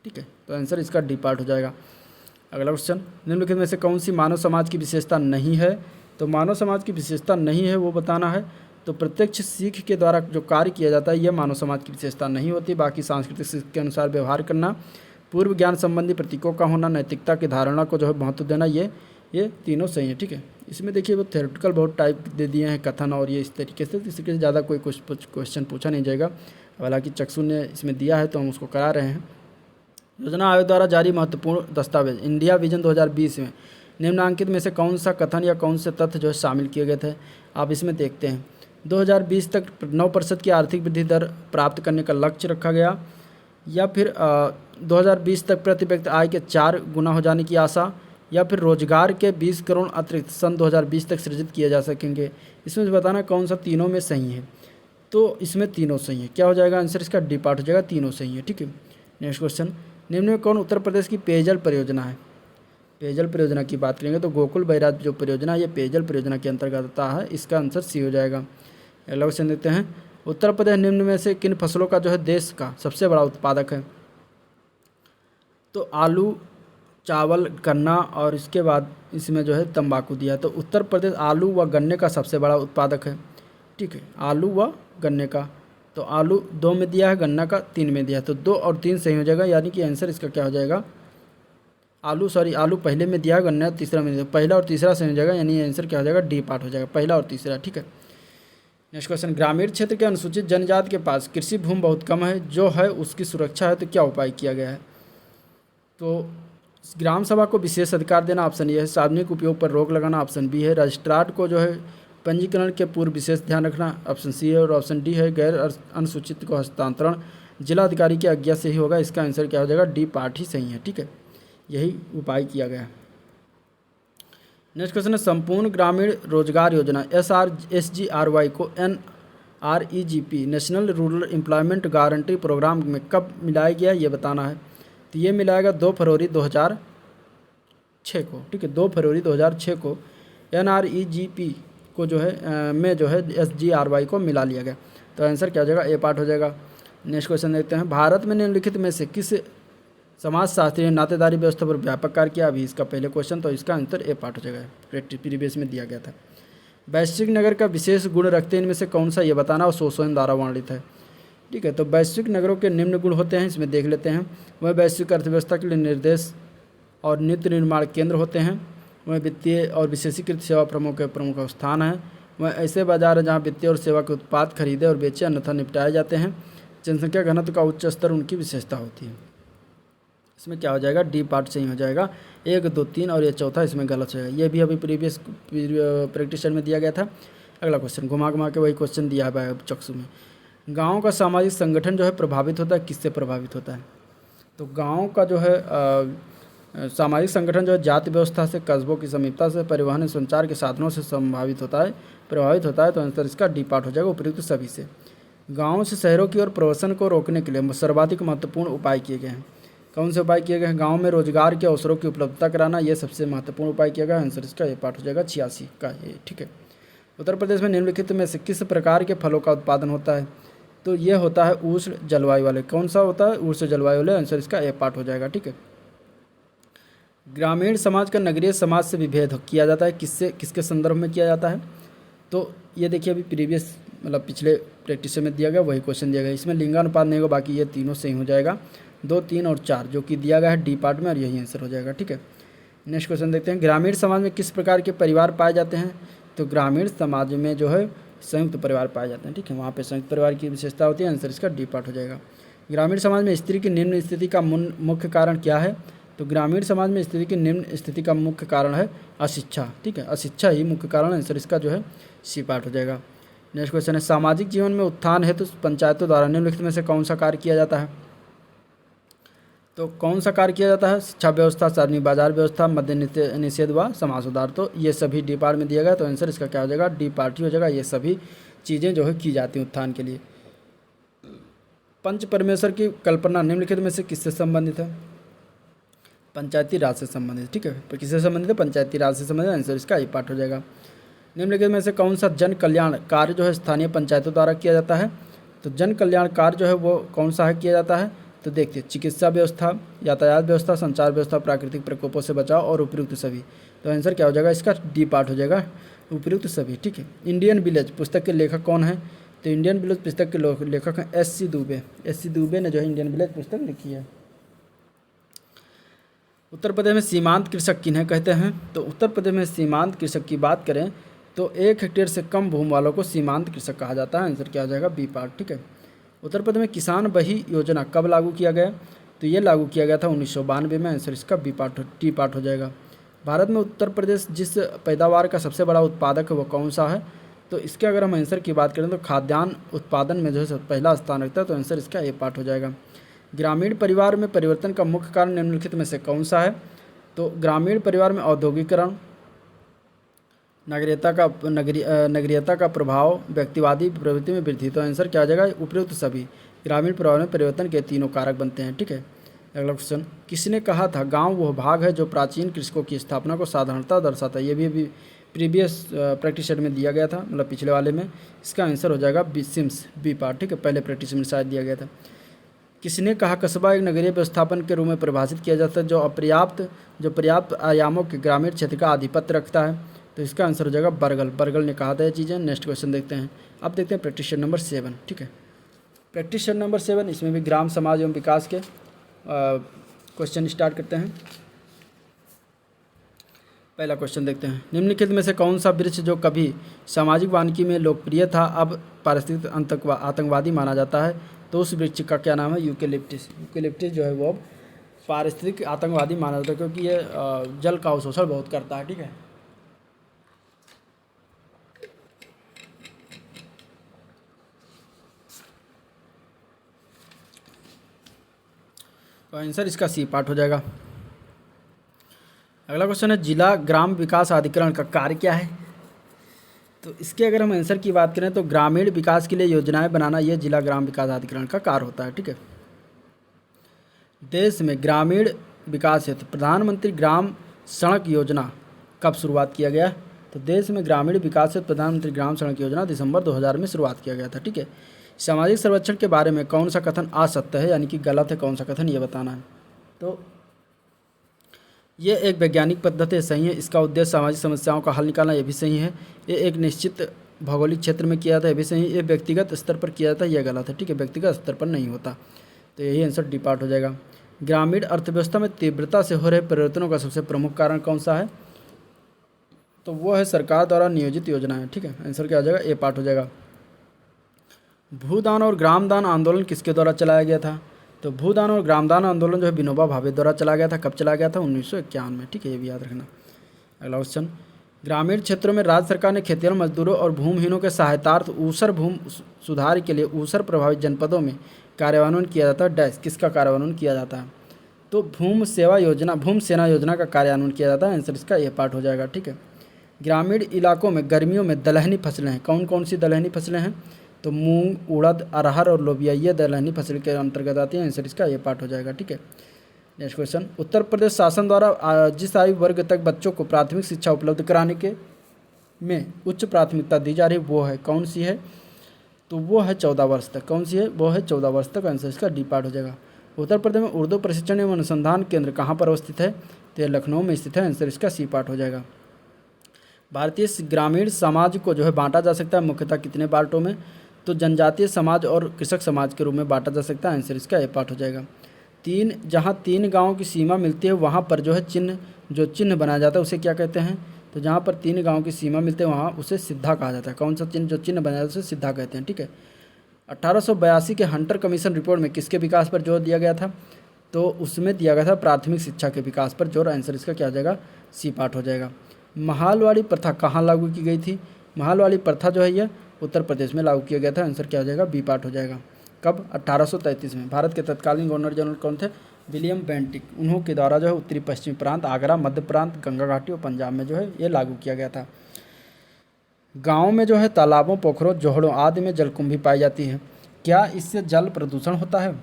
ठीक है, तो आंसर इसका डी पार्ट हो जाएगा। अगला क्वेश्चन, निम्नलिखित में से कौन सी मानव समाज की विशेषता नहीं है? तो मानव समाज की विशेषता नहीं है वो बताना है। तो प्रत्यक्ष सीख के द्वारा जो कार्य किया जाता है यह मानव समाज की विशेषता नहीं होती। बाकी सांस्कृतिक सीख के अनुसार व्यवहार करना, पूर्व ज्ञान संबंधी प्रतीकों का होना, नैतिकता की धारणा को जो है महत्व देना, ये तीनों सही है। ठीक है, इसमें देखिए वो थ्योरेटिकल बहुत टाइप दे दिए हैं, कथन और ये इस तरीके से, इसके से ज़्यादा कोई क्वेश्चन पूछा नहीं जाएगा। हालांकि चक्षु ने इसमें दिया है तो हम उसको करा रहे हैं। योजना आयोग द्वारा जारी महत्वपूर्ण दस्तावेज इंडिया विजन 2020 में निम्नांकित में से कौन सा कथन या कौन से तथ्य जो है शामिल किए गए थे? आप इसमें देखते हैं 2020 तक 9% की आर्थिक वृद्धि दर प्राप्त करने का लक्ष्य रखा गया, या फिर 2020 तक प्रति व्यक्ति आय के 4 गुना हो जाने की आशा, या फिर रोजगार के 20 करोड़ अतिरिक्त सन 2020 तक सृजित किए जा सकेंगे। इसमें से बताना कौन सा तीनों में सही है। तो इसमें तीनों सही है। क्या हो जाएगा आंसर? इसका डी पार्ट हो जाएगा, तीनों सही है। ठीक है, नेक्स्ट क्वेश्चन, निम्न में कौन उत्तर प्रदेश की पेयजल परियोजना है? पेयजल परियोजना की बात करेंगे तो गोकुल बैराज जो परियोजना है ये पेयजल परियोजना के अंतर्गत आता है। इसका आंसर सी हो जाएगा। अगला क्वेश्चन देखते हैं, उत्तर प्रदेश निम्न में से किन फसलों का जो है देश का सबसे बड़ा उत्पादक है? तो आलू, चावल, गन्ना और इसके बाद इसमें जो है तंबाकू दिया है। तो उत्तर प्रदेश आलू व गन्ने का सबसे बड़ा उत्पादक है। ठीक है, आलू व गन्ने का। तो आलू 2 में दिया है, गन्ना का 3 में दिया है। तो 2 और 3 सही हो जाएगा, यानी कि आंसर इसका क्या हो जाएगा? आलू पहले में दिया है, गन्ना तीसरा में दिया, पहला और तीसरा सही हो जाएगा, यानी आंसर क्या हो जाएगा? डी पार्ट हो जाएगा, पहला और तीसरा। ठीक है, नेक्स्ट क्वेश्चन, ग्रामीण क्षेत्र के अनुसूचित जनजाति के पास कृषि भूमि बहुत कम है, जो है उसकी सुरक्षा है तो क्या उपाय किया गया है? तो ग्राम सभा को विशेष अधिकार देना, ऑप्शन ए है। सार्वजनिक उपयोग पर रोक लगाना, ऑप्शन बी है। रजिस्ट्रार को जो है पंजीकरण के पूर्व विशेष ध्यान रखना, ऑप्शन सी है। और ऑप्शन डी है, गैर अनुसूचित को हस्तांतरण जिला अधिकारी की आज्ञा से ही होगा। इसका आंसर क्या हो जाएगा? डी पार्ट ही सही है। ठीक है, यही उपाय किया गया है। नेक्स्ट क्वेश्चन है, संपूर्ण ग्रामीण रोजगार योजना SRSGRY को NREGP national rural employment guarantee programme में कब मिलाया गया ये बताना है। तो ये मिलाएगा 2 फरवरी 2006 को। ठीक है, 2 फरवरी 2006 को NREGP को जो है में जो है SGRY को मिला लिया गया। तो आंसर क्या हो जाएगा? ए पार्ट हो जाएगा। नेक्स्ट क्वेश्चन देखते हैं, भारत में निम्नलिखित में से किस समाजशास्त्री ने नातेदारी व्यवस्था पर व्यापक कार्य किया? अभी इसका पहले क्वेश्चन, तो इसका आंसर ए पार्ट हो जाएगा, प्रीवियस में दिया गया था। वैश्विक नगर का विशेष गुण रखते हैं इनमें से कौन सा ये बताना और सोसोन द्वारा वर्णित है। ठीक है, तो वैश्विक नगरों के निम्न गुण होते हैं, इसमें देख लेते हैं। वह वैश्विक अर्थव्यवस्था के लिए निर्देश और नित्य निर्माण केंद्र होते हैं। वह वित्तीय और विशेषीकृत सेवा प्रमुख स्थान है। वह ऐसे बाजार है जहाँ वित्तीय और सेवा के उत्पाद खरीदे और बेचे अन्यथा निपटाए जाते हैं। जनसंख्या घनत्व का उच्च स्तर उनकी विशेषता होती है। इसमें क्या हो जाएगा? डी पार्ट सही हो जाएगा। 1, 2, 3 और ये चौथा इसमें गलत हो जाएगा। ये भी अभी प्रीवियस प्रैक्टिस में दिया गया था। अगला क्वेश्चन, घुमा के वही क्वेश्चन दिया है चक्षु में। गाँव का सामाजिक संगठन जो है प्रभावित होता है, किससे प्रभावित होता है? तो गाँव का जो है सामाजिक संगठन जो है जाति व्यवस्था से, कस्बों की समीपता से, परिवहन संचार के साधनों से प्रभावित होता है। तो आंसर इसका डी पार्ट हो जाएगा, उपयुक्त सभी से। गाँव से शहरों की ओर प्रवासन को रोकने के लिए सर्वाधिक महत्वपूर्ण उपाय किए गए हैं। कौन से उपाय किए गए हैं? गाँव में रोजगार के अवसरों की उपलब्धता कराना, यह सबसे महत्वपूर्ण उपाय किया गया। आंसर इसका ये पार्ट हो जाएगा 86 का ये। ठीक है, उत्तर प्रदेश में निम्नलिखित में से किस प्रकार के फलों का उत्पादन होता है? तो ये होता है उष्ण जलवायु वाले। कौन सा होता है? उष्ण जलवायु वाले। आंसर इसका ए पार्ट हो जाएगा। ठीक है, ग्रामीण समाज का नगरीय समाज से विभेद किया जाता है, किसके संदर्भ में किया जाता है? तो ये देखिए अभी प्रीवियस पिछले प्रैक्टिस में दिया गया वही क्वेश्चन दिया गया। इसमें लिंगानुपात नहीं होगा, बाकी ये तीनों सही हो जाएगा। 2, 3 और 4 जो कि दिया गया है डी पार्ट में, और यही आंसर हो जाएगा। ठीक है, नेक्स्ट क्वेश्चन देखते हैं, ग्रामीण समाज में किस प्रकार के परिवार पाए जाते हैं? तो ग्रामीण समाज में जो है संयुक्त परिवार पाए जाते हैं। ठीक है, वहाँ पे संयुक्त परिवार की विशेषता होती है। आंसर इसका डी पार्ट हो जाएगा। ग्रामीण समाज में स्त्री की निम्न स्थिति का मुख्य कारण क्या है? तो ग्रामीण समाज में स्त्री की निम्न स्थिति का मुख्य कारण है अशिक्षा। ठीक है, अशिक्षा ही मुख्य कारण। आंसर इसका जो है सी पार्ट हो जाएगा। नेक्स्ट क्वेश्चन है, सामाजिक जीवन में उत्थान हेतु पंचायतों द्वारा निम्नलिखित में से कौन सा कार्य किया जाता है? तो कौन सा कार्य किया जाता है? शिक्षा व्यवस्था, सार्वजनिक बाजार व्यवस्था, मद्य निषेध व समाज सुधार। तो ये सभी डी पार्ट में दिया गया। तो आंसर इसका क्या हो जाएगा? डी पार्ट ही हो जाएगा। ये सभी चीज़ें जो है की जाती हैं उत्थान के लिए। पंच परमेश्वर की कल्पना निम्नलिखित में से किससे संबंधित है? पंचायती राज से संबंधित, ठीक है। तो किससे संबंधित है? पंचायती राज से संबंधित। आंसर इसका ये पार्ट हो जाएगा। निम्नलिखित में से कौन सा जन कल्याण कार्य जो है स्थानीय पंचायतों द्वारा किया जाता है? तो जन कल्याण कार्य जो है वो कौन सा है किया जाता है? तो देखिए, चिकित्सा व्यवस्था, यातायात व्यवस्था, संचार व्यवस्था, प्राकृतिक प्रकोपों से बचाव और उपयुक्त सभी। तो आंसर क्या हो जाएगा? इसका डी पार्ट हो जाएगा, उपयुक्त सभी, ठीक है। इंडियन विलेज पुस्तक के लेखक कौन है? तो इंडियन विलेज पुस्तक के लेखक हैं S C Dubey. S C Dubey ने जो है इंडियन विलेज पुस्तक लिखी है। उत्तर प्रदेश में सीमांत कृषक किन्हें कहते हैं? तो उत्तर प्रदेश में सीमांत कृषक की बात करें तो 1 हेक्टेयर से कम भूमि वालों को सीमांत कृषक कहा जाता है। आंसर क्या हो जाएगा? बी पार्ट, ठीक है। उत्तर प्रदेश में किसान बही योजना कब लागू किया गया? तो ये लागू किया गया था 1992 में। आंसर इसका बी पार्ट, टी पार्ट हो जाएगा। भारत में उत्तर प्रदेश जिस पैदावार का सबसे बड़ा उत्पादक है वो कौन सा है? तो इसके अगर हम आंसर की बात करें तो खाद्यान्न उत्पादन में जो है पहला स्थान रखता है। तो आंसर इसका ए पार्ट हो जाएगा। ग्रामीण परिवार में परिवर्तन का मुख्य कारण निम्नलिखित में से कौन सा है? तो ग्रामीण परिवार में औद्योगिकरण, नगरीयता का प्रभाव, व्यक्तिवादी प्रवृत्ति में वृद्धि। तो आंसर क्या आ जाएगा? उपयुक्त सभी। ग्रामीण परिवार में परिवर्तन के तीनों कारक बनते हैं, ठीक है। अगला क्वेश्चन, किसने कहा था गांव वह भाग है जो प्राचीन कृषकों की स्थापना को साधारणता दर्शाता है? ये भी अभी प्रीवियस प्रैक्टिस सेट में दिया गया था, मतलब पिछले वाले में। इसका आंसर हो जाएगा बी, सिम्स, बी पार्ट, ठीक है। पहले प्रैक्टिस में शायद दिया गया था। किसने कहा कस्बा एक नगरीय व्यवस्थापन के रूप में परिभाषित किया जाता है जो पर्याप्त आयामों के ग्रामीण क्षेत्र का आधिपत्य रखता है? तो इसका आंसर हो जाएगा बर्गल ने कहा था ये चीज़ें। नेक्स्ट क्वेश्चन देखते हैं। अब देखते हैं प्रैक्टिस सेट नंबर 7, ठीक है। प्रैक्टिस सेट नंबर 7, इसमें भी ग्राम समाज एवं विकास के क्वेश्चन स्टार्ट करते हैं। पहला क्वेश्चन देखते हैं। निम्नलिखित में से कौन सा वृक्ष जो कभी सामाजिक वानिकी में लोकप्रिय था अब पारिस्थितिक आतंकवादी माना जाता है? तो उस वृक्ष का क्या नाम है? यूकेलिप्टिस। यूकेलिप्टिस जो है वो अब पारिस्थितिक आतंकवादी माना जाता है क्योंकि ये जल का अवशोषण बहुत करता है, ठीक है। तो आंसर इसका सी पार्ट हो जाएगा। अगला क्वेश्चन है, जिला ग्राम विकास अधिकरण का कार्य क्या है? तो इसके अगर हम आंसर की बात करें तो ग्रामीण विकास के लिए योजनाएं बनाना ये जिला ग्राम विकास अधिकरण का कार्य होता है, ठीक है। देश में ग्रामीण विकास हेतु प्रधानमंत्री ग्राम सड़क योजना कब शुरुआत किया गया? तो देश में ग्रामीण विकास हेतु प्रधानमंत्री ग्राम सड़क योजना दिसंबर 2000 में शुरुआत किया गया था, ठीक है। सामाजिक सर्वेक्षण के बारे में कौन सा कथन असत्य है यानी कि गलत है, कौन सा कथन ये बताना है। तो ये एक वैज्ञानिक पद्धति है, सही है। इसका उद्देश्य सामाजिक समस्याओं का हल निकालना, ये भी सही है। ये एक निश्चित भौगोलिक क्षेत्र में किया जाता है, ये भी सही है। ये व्यक्तिगत स्तर पर किया जाता है, यह गलत है, ठीक है। व्यक्तिगत स्तर पर नहीं होता। तो यही आंसर डी पार्ट हो जाएगा। ग्रामीण अर्थव्यवस्था में तीव्रता से हो रहे परिवर्तनों का सबसे प्रमुख कारण कौन सा है? तो वो है सरकार द्वारा नियोजित योजनाएं, ठीक है। आंसर क्या हो जाएगा? ए पार्ट हो जाएगा। भूदान और ग्रामदान आंदोलन किसके द्वारा चलाया गया था? तो भूदान और ग्रामदान आंदोलन जो है विनोबा भावे द्वारा चला गया था। कब चला गया था? 1951 में, ठीक है। ये भी याद रखना। अगला क्वेश्चन, ग्रामीण क्षेत्रों में राज्य सरकार ने खेतिहर मजदूरों और भूमिहीनों के सहायतार्थ ऊसर भूमि सुधार के लिए ऊसर प्रभावित जनपदों में कार्यान्वयन किया जाता है। डैश, किसका कार्यान्वयन किया जाता है? तो भूमि सेना योजना का कार्यान्वयन किया जाता है। आंसर इसका ये पार्ट हो जाएगा, ठीक है। ग्रामीण इलाकों में गर्मियों में दलहनी फसलें हैं, कौन कौन सी दलहनी फसलें हैं? तो मूंग, उड़द, अरहर और लोबिया ये दलहनी फसल के अंतर्गत आती है। आंसर इसका ये पार्ट हो जाएगा, ठीक है। नेक्स्ट क्वेश्चन, उत्तर प्रदेश शासन द्वारा जिस आयु वर्ग तक बच्चों को प्राथमिक शिक्षा उपलब्ध कराने के में उच्च प्राथमिकता दी जा रही वो है, कौन सी है? तो वो है 14 वर्ष तक। कौन सी है? वो है 14 वर्ष तक। आंसर इसका डी पार्ट हो जाएगा। उत्तर प्रदेश में उर्दू प्रशिक्षण एवं अनुसंधान केंद्र कहाँ पर अवस्थित है? तो लखनऊ में स्थित है। आंसर इसका सी पार्ट हो जाएगा। भारतीय ग्रामीण समाज को जो है बांटा जा सकता है मुख्यतः कितने पार्टों में? तो जनजातीय समाज और कृषक समाज के रूप में बांटा जा सकता है। आंसर इसका ए पार्ट हो जाएगा। जहाँ तीन गांवों की सीमा मिलती है वहाँ पर जो है चिन्ह बनाया जाता है उसे क्या कहते हैं? तो जहाँ पर 3 गांवों की सीमा मिलती है वहाँ उसे सिद्धा कहा जाता है। कौन सा चिन्ह? जो चिन्ह बनाया जाता है उसे सिद्धा कहते हैं, ठीक है। 1882 के हंटर कमीशन रिपोर्ट में किसके विकास पर जोर दिया गया था? तो उसमें दिया गया था प्राथमिक शिक्षा के विकास पर जोर। आंसर इसका क्या हो जाएगा? सी पार्ट हो जाएगा। महालवाड़ी प्रथा कहाँ लागू की गई थी? महालवाड़ी प्रथा जो है यह उत्तर प्रदेश में लागू किया गया था। आंसर क्या हो जाएगा? बी पार्ट हो जाएगा। कब? 1833 में। भारत के तत्कालीन गवर्नर जनरल कौन थे? William Bentinck. उन्हों के द्वारा जो है उत्तरी पश्चिमी प्रांत, आगरा, मध्य प्रांत, गंगा घाटी और पंजाब में जो है ये लागू किया गया था। गाँव में जो है तालाबों, पोखरों, जोहड़ों आदि में जलकुंभी पाई जाती है। क्या इससे जल प्रदूषण होता है?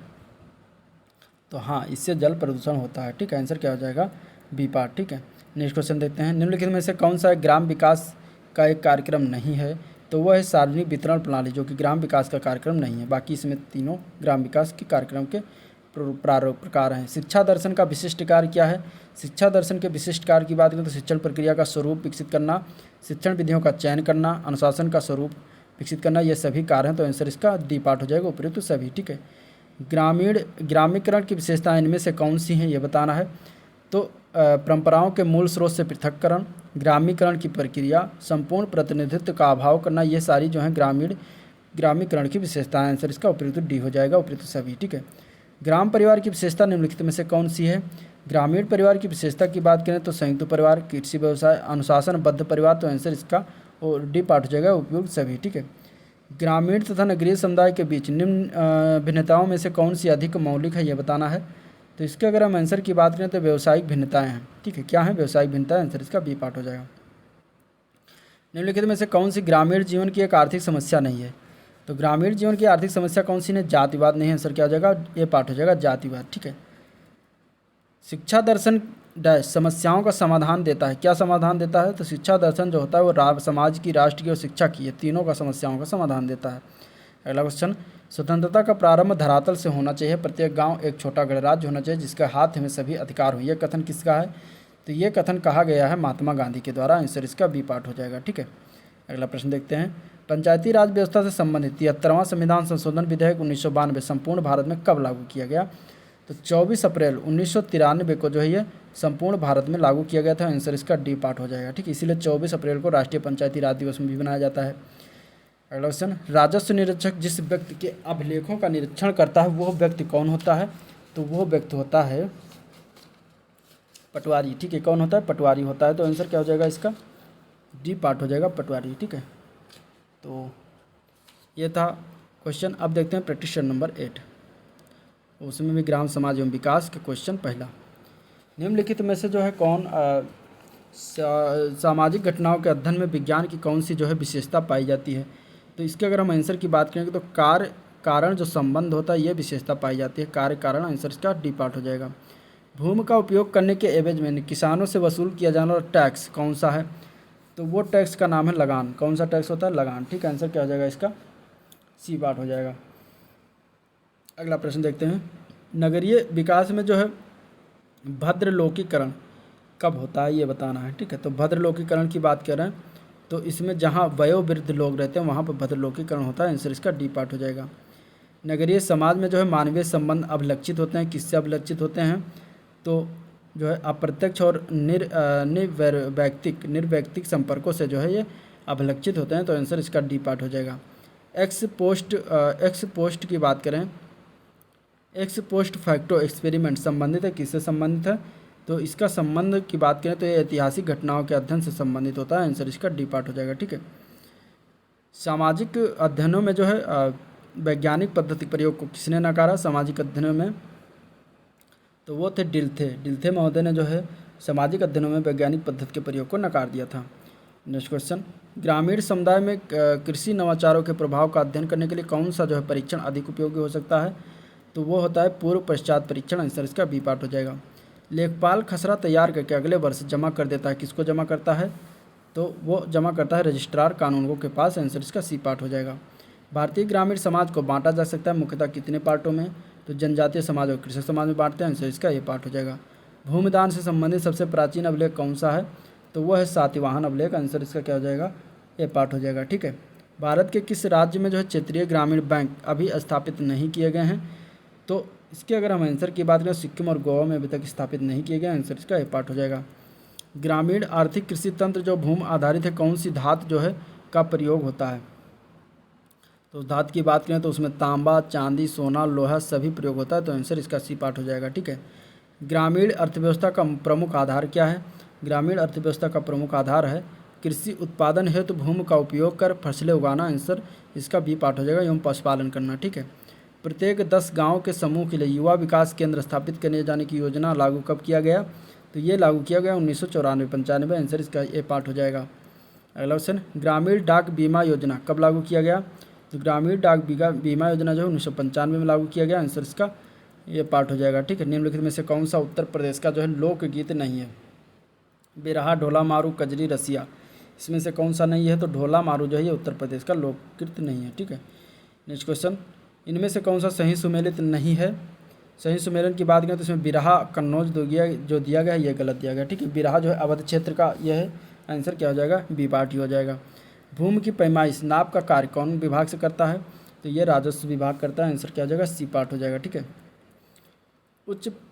तो हाँ, इससे जल प्रदूषण होता है। ठीक है, आंसर क्या हो जाएगा? B part. ठीक है, नेक्स्ट क्वेश्चन देखते हैं। निम्नलिखित में से कौन सा ग्राम विकास का एक कार्यक्रम नहीं है? तो वह है सार्वजनिक वितरण प्रणाली, जो कि ग्राम विकास का कार्यक्रम नहीं है। बाकी इसमें तीनों ग्राम विकास के कार्यक्रम के प्रारूप प्रकार हैं। शिक्षा दर्शन का विशिष्ट कार्य क्या है? शिक्षा दर्शन के विशिष्ट कार्य की बात करें तो शिक्षण प्रक्रिया का स्वरूप विकसित करना, शिक्षण विधियों का चयन करना, अनुशासन का स्वरूप विकसित करना, ये सभी कार्य हैं। तो आंसर इसका डी पार्ट हो जाएगा, उपयुक्त सभी। ठीक है, ग्रामीकरण की विशेषताएं इनमें से कौन सी हैं, ये बताना है। तो परंपराओं के मूल स्रोत से पृथक्करण, ग्रामीकरण की प्रक्रिया, संपूर्ण प्रतिनिधित्व का अभाव करना, ये सारी जो है ग्रामीकरण की विशेषताएं। आंसर इसका उपयुक्त डी हो जाएगा, उपयुक्त सभी। ठीक है, ग्राम परिवार की विशेषता निम्नलिखित में से कौन सी है? ग्रामीण परिवार की विशेषता की बात करें तो संयुक्त परिवार, कृषि व्यवसाय, अनुशासनबद्ध परिवार। तो आंसर इसका और डी पार्ट हो जाएगा, उपयुक्त सभी। ठीक है, ग्रामीण तथा नगरीय समुदाय के बीच निम्न भिन्नताओं में से कौन सी अधिक मौलिक है, ये बताना है। तो इसके अगर हम आंसर की बात करें तो व्यावसायिक भिन्नताएं हैं। ठीक है, क्या है? व्यावसायिक भिन्नताएं। आंसर इसका बी पार्ट हो जाएगा। निम्नलिखित में से कौन सी ग्रामीण जीवन की एक आर्थिक समस्या नहीं है? तो ग्रामीण जीवन की आर्थिक समस्या कौन सी नहीं? जातिवाद नहीं है। आंसर क्या हो जाएगा? ए पार्ट हो जाएगा, जातिवाद। ठीक है, शिक्षा दर्शन डैश समस्याओं का समाधान देता है। क्या समाधान देता है? तो शिक्षा दर्शन जो होता है वो समाज की, राष्ट्र की और शिक्षा की, ये तीनों का समस्याओं का समाधान देता है। अगला क्वेश्चन, स्वतंत्रता का प्रारंभ धरातल से होना चाहिए। प्रत्येक गांव एक छोटा गणराज्य होना चाहिए जिसके हाथ में सभी अधिकार हो। यह कथन किसका है? तो ये कथन कहा गया है महात्मा गांधी के द्वारा। आंसर इसका बी पार्ट हो जाएगा। ठीक है, अगला प्रश्न देखते हैं। पंचायती राज व्यवस्था से संबंधित 73वां संविधान संशोधन विधेयक 1992 संपूर्ण भारत में कब लागू किया गया? तो 24 अप्रैल 1993 को जो है ये संपूर्ण भारत में लागू किया गया था। आंसर इसका डी पार्ट हो जाएगा। ठीक, इसीलिए 24 अप्रैल को राष्ट्रीय पंचायती राज दिवस में भी मनाया जाता है। अगला क्वेश्चन, राजस्व निरीक्षक जिस व्यक्ति के अभिलेखों का निरीक्षण करता है वो व्यक्ति कौन होता है? तो वो व्यक्ति होता है पटवारी। ठीक है, कौन होता है? पटवारी होता है। तो आंसर क्या हो जाएगा इसका? डी पार्ट हो जाएगा, पटवारी। ठीक है, तो ये था क्वेश्चन। अब देखते हैं प्रैक्टिस नंबर 8, उसमें भी ग्राम समाज एवं विकास के क्वेश्चन पहला। निम्नलिखित में से जो है कौन सामाजिक घटनाओं के अध्ययन में विज्ञान की कौन सी जो है विशेषता पाई जाती है? तो इसके अगर हम आंसर की बात करेंगे तो कार्य कारण जो संबंध होता है ये विशेषता पाई जाती है। कार्य कारण, आंसर इसका डी पार्ट हो जाएगा। भूमि का उपयोग करने के एवज में किसानों से वसूल किया जाने वाला टैक्स कौन सा है? तो वो टैक्स का नाम है लगान। कौन सा टैक्स होता है? लगान। ठीक है, आंसर क्या हो जाएगा इसका? सी पार्ट हो जाएगा। अगला प्रश्न देखते हैं। नगरीय विकास में जो है भद्रलोकीकरण कब होता है ये बताना है। ठीक है, तो भद्रलोकीकरण की बात कर रहे हैं तो इसमें जहाँ वयोवृद्ध लोग रहते हैं वहाँ पर भद्रलोकीकरण होता है। आंसर इसका डी पार्ट हो जाएगा। नगरीय समाज में जो है मानवीय संबंध अवलक्षित होते हैं। किससे अवलक्षित होते हैं? तो जो है अप्रत्यक्ष और निर्वैयक्तिक संपर्कों से जो है ये अवलक्षित होते हैं। तो आंसर इसका डी पार्ट हो जाएगा। एक्स पोस्ट की बात करें, एक्स पोस्ट फैक्टो एक्सपेरिमेंट संबंधित है, किससे संबंधित है? तो इसका संबंध की बात करें तो ये ऐतिहासिक घटनाओं के अध्ययन से संबंधित होता है। आंसर इसका डी पार्ट हो जाएगा। ठीक है, सामाजिक अध्ययनों में जो है वैज्ञानिक पद्धति प्रयोग को किसने नकारा? सामाजिक अध्ययनों में तो वो थे डिल्थे महोदय ने जो है सामाजिक अध्ययनों में वैज्ञानिक पद्धति के प्रयोग को नकार दिया था। नेक्स्ट क्वेश्चन, ग्रामीण समुदाय में कृषि नवाचारों के प्रभाव का अध्ययन करने के लिए कौन सा जो है परीक्षण अधिक उपयोगी हो सकता है? तो वो होता है पूर्व पश्चात परीक्षण। आंसर इसका बी पार्ट हो जाएगा। लेखपाल खसरा तैयार करके अगले वर्ष जमा कर देता है। किसको जमा करता है? तो वो जमा करता है रजिस्ट्रार कानूनगो के पास। आंसर इसका सी पार्ट हो जाएगा। भारतीय ग्रामीण समाज को बांटा जा सकता है मुख्यतः कितने पार्टों में? तो जनजातीय समाज और कृषक समाज में बांटते हैं। आंसर इसका ये पार्ट हो जाएगा। भूमिदान से संबंधित सबसे प्राचीन अभिलेख कौन सा है? तो वह है सातवाहन अभिलेख। आंसर इसका क्या हो जाएगा? ये पार्ट हो जाएगा। ठीक है, भारत के किस राज्य में जो है क्षेत्रीय ग्रामीण बैंक अभी स्थापित नहीं किए गए हैं? तो इसके अगर हम आंसर की बात करें सिक्किम और गोवा में अभी तक स्थापित नहीं किए गए। आंसर इसका ये पार्ट हो जाएगा। ग्रामीण आर्थिक कृषि तंत्र जो भूमि आधारित है कौन सी धातु जो है का प्रयोग होता है? तो धातु की बात करें तो उसमें तांबा, चांदी, सोना, लोहा सभी प्रयोग होता है। तो आंसर इसका सी पार्ट हो जाएगा। ठीक है, ग्रामीण अर्थव्यवस्था का प्रमुख आधार क्या है? ग्रामीण अर्थव्यवस्था का प्रमुख आधार है कृषि उत्पादन हेतु भूमि का उपयोग कर फसलें उगाना। आंसर इसका बी पार्ट हो जाएगा, एवं पशुपालन करना। ठीक है, प्रत्येक 10 गाँव के समूह के लिए युवा विकास केंद्र स्थापित करने जाने की योजना लागू कब किया गया? तो ये लागू किया गया 1994-95। आंसर इसका ए पार्ट हो जाएगा। अगला क्वेश्चन, ग्रामीण डाक बीमा योजना कब लागू किया गया? तो ग्रामीण डाक बीमा योजना जो है 1995 में लागू किया गया। आंसर इसका ये पार्ट हो जाएगा। ठीक है, निम्नलिखित में से कौन सा उत्तर प्रदेश का जो है लोकगीत नहीं है? बिरहा, ढोला मारू, कजरी, रसिया, इसमें से कौन सा नहीं है? तो ढोला मारू जो है ये उत्तर प्रदेश का लोकगीत नहीं है। ठीक है, नेक्स्ट क्वेश्चन, इनमें से कौन सा सही सुमेलित नहीं है? सही सुमेलन की बात करें तो इसमें बिरहा कन्नौज जो दिया गया है ये गलत दिया गया। ठीक है, बिरहा जो है अवध क्षेत्र का ये है। आंसर क्या हो जाएगा? बी पार्ट ही हो जाएगा। भूमि की पैमाइश नाप का कार्य कौन विभाग से करता है? तो ये राजस्व विभाग करता है। आंसर क्या हो जाएगा? सी पार्ट हो जाएगा। ठीक है,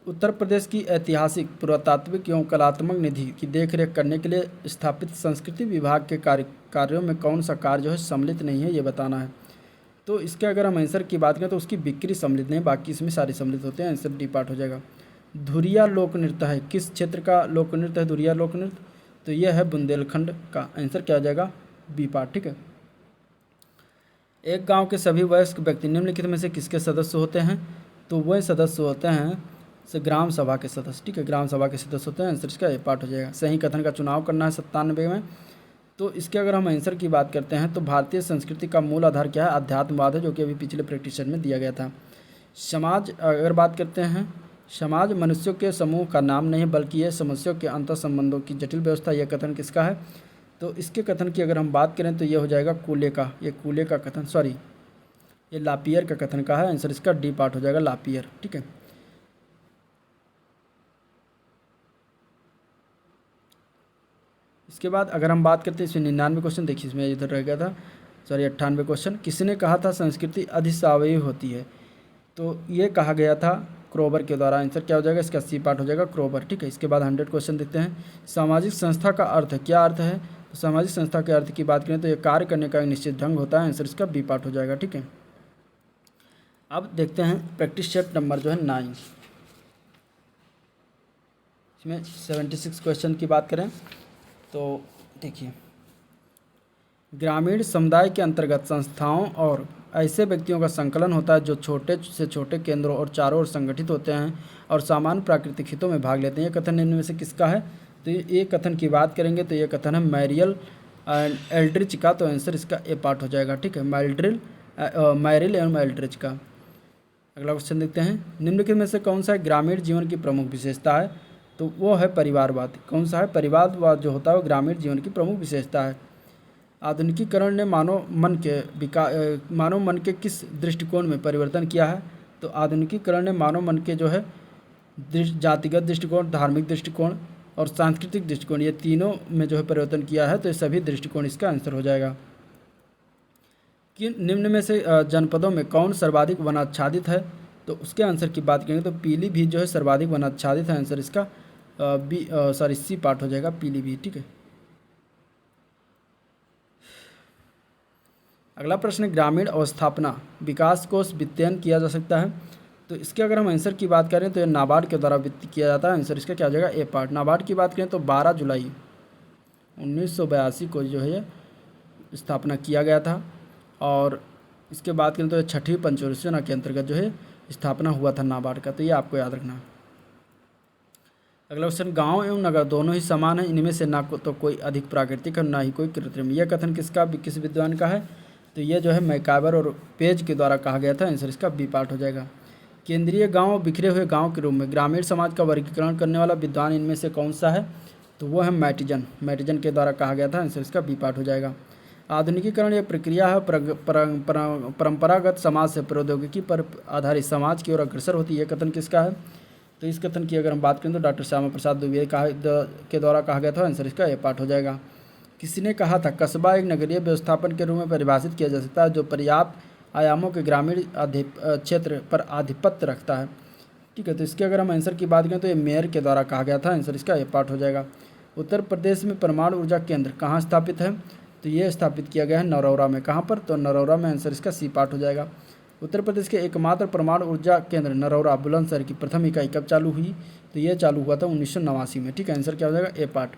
उत्तर प्रदेश की ऐतिहासिक, पुरातात्विक एवं कलात्मक निधि की देखरेख करने के लिए स्थापित संस्कृति विभाग के कार्यों में कौन सा कार्य जो है सम्मिलित नहीं है, ये बताना है। तो इसके अगर हम आंसर की बात करें तो उसकी बिक्री सम्मिलित नहीं, बाकी इसमें सारे सम्मिलित होते हैं। आंसर डी पार्ट हो जाएगा। धुरिया लोक नृत्य है किस क्षेत्र का लोक नृत्य है? धुरिया लोक नृत्य तो यह है बुंदेलखंड का। आंसर क्या हो जाएगा? B part. ठीक है, एक गांव के सभी वयस्क व्यक्ति निम्नलिखित में से किसके सदस्य होते हैं? तो वह सदस्य होते हैं से ग्राम सभा के सदस्य। ठीक है, ग्राम सभा के सदस्य होते हैं। आंसर इसका ए पार्ट हो जाएगा। सही कथन का चुनाव करना है 97 में। तो इसके अगर हम आंसर की बात करते हैं तो भारतीय संस्कृति का मूल आधार क्या है? अध्यात्मवाद है, जो कि अभी पिछले प्रैक्टिस सेट में दिया गया था। समाज अगर बात करते हैं, समाज मनुष्यों के समूह का नाम नहीं बल्कि यह समस्याओं के अंतर संबंधों की जटिल व्यवस्था। यह कथन किसका है? तो इसके कथन की अगर हम बात करें तो ये हो जाएगा कूले का। ये कूले का कथन, सॉरी ये लापियर का कथन का है। आंसर इसका डी पार्ट हो जाएगा, लापियर। ठीक है, इसके बाद अगर हम बात करते हैं इसमें 99 क्वेश्चन, देखिए इसमें इधर रह गया था, सॉरी 98 क्वेश्चन। किसने कहा था संस्कृति अधिसावयवी होती है? तो ये कहा गया था क्रोबर के द्वारा। आंसर क्या हो जाएगा? इसका सी पार्ट हो जाएगा, क्रोबर। ठीक है, इसके बाद 100 क्वेश्चन देखते हैं। सामाजिक संस्था का अर्थ है, क्या अर्थ है? तो सामाजिक संस्था के अर्थ की बात करें तो ये कार्य करने का एक निश्चित ढंग होता है। आंसर इसका बी पार्ट हो जाएगा। ठीक है, अब देखते हैं प्रैक्टिस सेट नंबर जो है 9, इसमें 76 क्वेश्चन की बात करें तो देखिए, ग्रामीण समुदाय के अंतर्गत संस्थाओं और ऐसे व्यक्तियों का संकलन होता है जो छोटे से छोटे केंद्रों और चारों ओर संगठित होते हैं और सामान्य प्राकृतिक हितों में भाग लेते हैं। ये कथन इनमें से किसका है? तो ये कथन की बात करेंगे तो ये कथन है मैरियल एल्ड्रिच का। तो आंसर इसका ए पार्ट हो जाएगा। ठीक है, मैरिल एवं एल्ड्रिच का। अगला क्वेश्चन देखते हैं, निम्नलिखित में से कौन सा ग्रामीण जीवन की प्रमुख विशेषता है? तो वो है परिवारवाद। कौन सा है? परिवारवाद जो होता है वो ग्रामीण जीवन की प्रमुख विशेषता है। आधुनिकीकरण ने मानव मन के किस दृष्टिकोण में परिवर्तन किया है? तो आधुनिकीकरण ने मानव मन के जो है जातिगत दृष्टिकोण, धार्मिक दृष्टिकोण और सांस्कृतिक दृष्टिकोण, ये तीनों में जो है परिवर्तन किया है। तो ये सभी दृष्टिकोण इसका आंसर हो जाएगा। कि निम्न में से जनपदों में कौन सर्वाधिक वनाच्छादित है? तो उसके आंसर की बात करेंगे तो पीलीभीत जो है सर्वाधिक वनाच्छादित है। आंसर इसका सी पार्ट हो जाएगा, पीलीभीत। ठीक है, अगला प्रश्न, ग्रामीण अवस्थापना विकास कोष वित्तीयन किया जा सकता है? तो इसके अगर हम आंसर की बात करें तो ये नाबार्ड के द्वारा वित्त किया जाता है। आंसर इसका क्या हो जाएगा? ए पार्ट। नाबार्ड की बात करें तो 12 जुलाई 1982 को जो है ये स्थापना किया गया था। और इसके बाद करें तो 6वीं पंचवर्षीय के अंतर्गत जो है स्थापना हुआ था नाबार्ड का। तो ये आपको याद रखना। अगला क्वेश्चन, गांव एवं नगर दोनों ही समान है, इनमें से ना तो कोई अधिक प्राकृतिक है ना ही कोई कृत्रिम। यह कथन किस विद्वान का है? तो ये जो है मैकाबर और पेज के द्वारा कहा गया था। आंसर इसका बी पार्ट हो जाएगा। केंद्रीय गांव बिखरे हुए गांव के रूप में ग्रामीण समाज का वर्गीकरण करने वाला विद्वान इनमें से कौन सा है? तो वो है मैटिजन के द्वारा कहा गया था। आंसर इसका बी पार्ट हो जाएगा। आधुनिकीकरण एक प्रक्रिया है, परंपरागत समाज से प्रौद्योगिकी पर आधारित समाज की ओर अग्रसर होती है। यह कथन किसका है? तो इस कथन की अगर हम बात करें तो डॉक्टर श्यामा प्रसाद दुबे के द्वारा कहा गया था। आंसर इसका ए पार्ट हो जाएगा। किसने कहा था कस्बा एक नगरीय व्यवस्थापन के रूप में परिभाषित किया जा सकता है जो पर्याप्त आयामों के ग्रामीण क्षेत्र पर आधिपत्य रखता है? ठीक है, तो इसके अगर हम आंसर की बात करें तो ये मेयर के द्वारा कहा गया था। आंसर इसका ए पार्ट हो जाएगा। उत्तर प्रदेश में परमाणु ऊर्जा केंद्र कहाँ स्थापित है? तो ये स्थापित किया गया है नरौरा में। कहाँ पर? तो नरौरा में। आंसर इसका सी पार्ट हो जाएगा। उत्तर प्रदेश के एकमात्र परमाणु ऊर्जा केंद्र नरौरा बुलंदशहर की प्रथम इकाई कब चालू हुई? तो ये चालू हुआ था 1989 में। ठीक है, आंसर क्या हो जाएगा? ए पार्ट।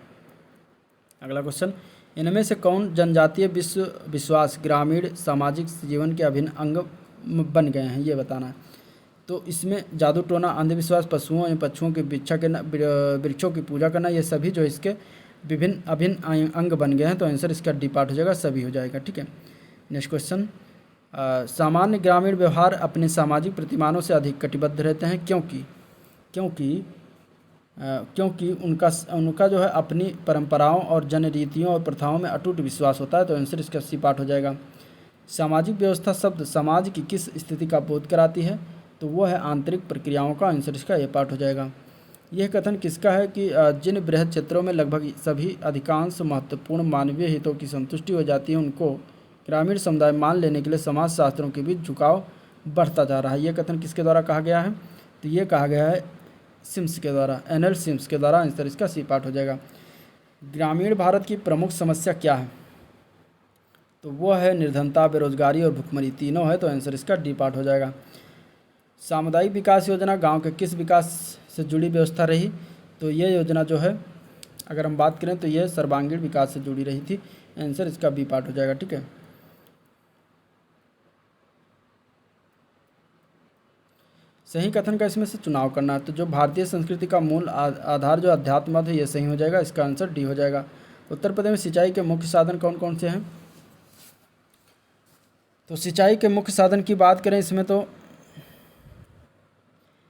अगला क्वेश्चन, इनमें से कौन जनजातीय विश्वास ग्रामीण सामाजिक जीवन के अभिन्न अंग बन गए हैं? ये बताना है। तो इसमें जादू टोना, अंधविश्वास, पशुओं एवं पक्षुओं की वृक्षों की पूजा करना, ये सभी जो इसके विभिन्न अभिन्न अंग बन गए हैं, तो आंसर इसका डी पार्ट हो जाएगा, सभी हो जाएगा। ठीक है, नेक्स्ट क्वेश्चन, सामान्य ग्रामीण व्यवहार अपने सामाजिक प्रतिमानों से अधिक कटिबद्ध रहते हैं क्योंकि उनका जो है अपनी परंपराओं और जन रीतियों और प्रथाओं में अटूट विश्वास होता है, तो आंसर इसका सी पार्ट हो जाएगा। सामाजिक व्यवस्था शब्द समाज की किस स्थिति का बोध कराती है, तो वो है आंतरिक प्रक्रियाओं का, आंसर इसका ए पार्ट हो जाएगा। यह कथन किसका है कि जिन बृहद क्षेत्रों में लगभग सभी अधिकांश महत्वपूर्ण मानवीय हितों की संतुष्टि हो जाती है, उनको ग्रामीण समुदाय मान लेने के लिए समाज शास्त्रों के बीच झुकाव बढ़ता जा रहा है। यह कथन किसके द्वारा कहा गया है, तो ये कहा गया है सिम्स के द्वारा, एनएल सिम्स के द्वारा, आंसर इसका सी पार्ट हो जाएगा। ग्रामीण भारत की प्रमुख समस्या क्या है, तो वो है निर्धनता, बेरोजगारी और भुखमरी, तीनों है, तो आंसर इसका डी पार्ट हो जाएगा। सामुदायिक विकास योजना गांव के किस विकास से जुड़ी व्यवस्था रही, तो ये योजना जो है अगर हम बात करें तो ये सर्वांगीण विकास से जुड़ी रही थी, आंसर इसका बी पार्ट हो जाएगा। ठीक है, सही कथन का इसमें से चुनाव करना है, तो जो भारतीय संस्कृति का मूल आधार जो अध्यात्म है, ये सही हो जाएगा, इसका आंसर डी हो जाएगा। उत्तर प्रदेश में सिंचाई के मुख्य साधन कौन कौन से हैं, तो सिंचाई के मुख्य साधन की बात करें इसमें, तो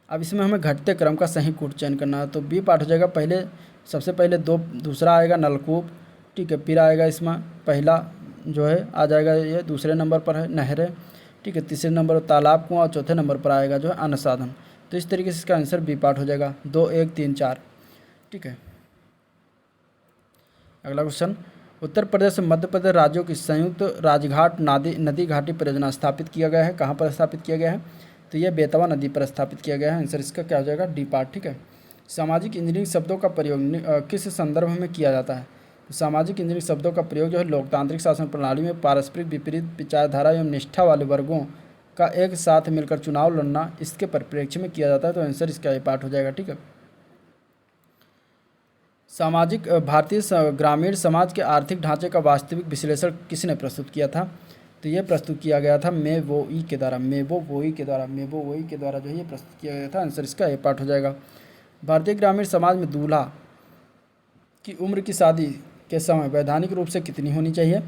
अब इसमें हमें घटते क्रम का सही कूट चयन करना है, तो बी पार्ट हो जाएगा। सबसे पहले दूसरा आएगा नलकूप, ठीक है, फिर आएगा इसमें पहला जो है आ जाएगा, ये दूसरे नंबर पर है नहरें, ठीक है, तीसरे नंबर पर तालाब कुआं और चौथे नंबर पर आएगा जो है अन्न साधन। तो इस तरीके से इसका आंसर बी पार्ट हो जाएगा, 2 1 3 4। ठीक है, अगला क्वेश्चन, उत्तर प्रदेश और मध्य प्रदेश राज्यों की संयुक्त राजघाट नदी घाटी परियोजना स्थापित किया गया है, कहाँ पर स्थापित किया गया है, तो यह बेतवा नदी पर स्थापित किया गया है, आंसर इसका क्या हो जाएगा, डी पार्ट। ठीक है, सामाजिक इंजीनियरिंग शब्दों का प्रयोग किस संदर्भ में किया जाता है, तो सामाजिक इंजीनियरिंग शब्दों का प्रयोग जो है लोकतांत्रिक शासन प्रणाली में पारस्परिक विपरीत विचारधारा एवं निष्ठा वाले वर्गों का एक साथ मिलकर चुनाव लड़ना, इसके परिप्रेक्ष्य में किया जाता है, तो आंसर इसका ए पार्ट हो जाएगा। ठीक है, सामाजिक भारतीय ग्रामीण समाज के आर्थिक ढांचे का वास्तविक विश्लेषण किसने प्रस्तुत किया था, तो ये प्रस्तुत किया गया था मेबोई के द्वारा जो है ये प्रस्तुत किया गया था, आंसर इसका ए पार्ट हो जाएगा। भारतीय ग्रामीण समाज में दूल्हा की उम्र की शादी के समय वैधानिक रूप से कितनी होनी चाहिए,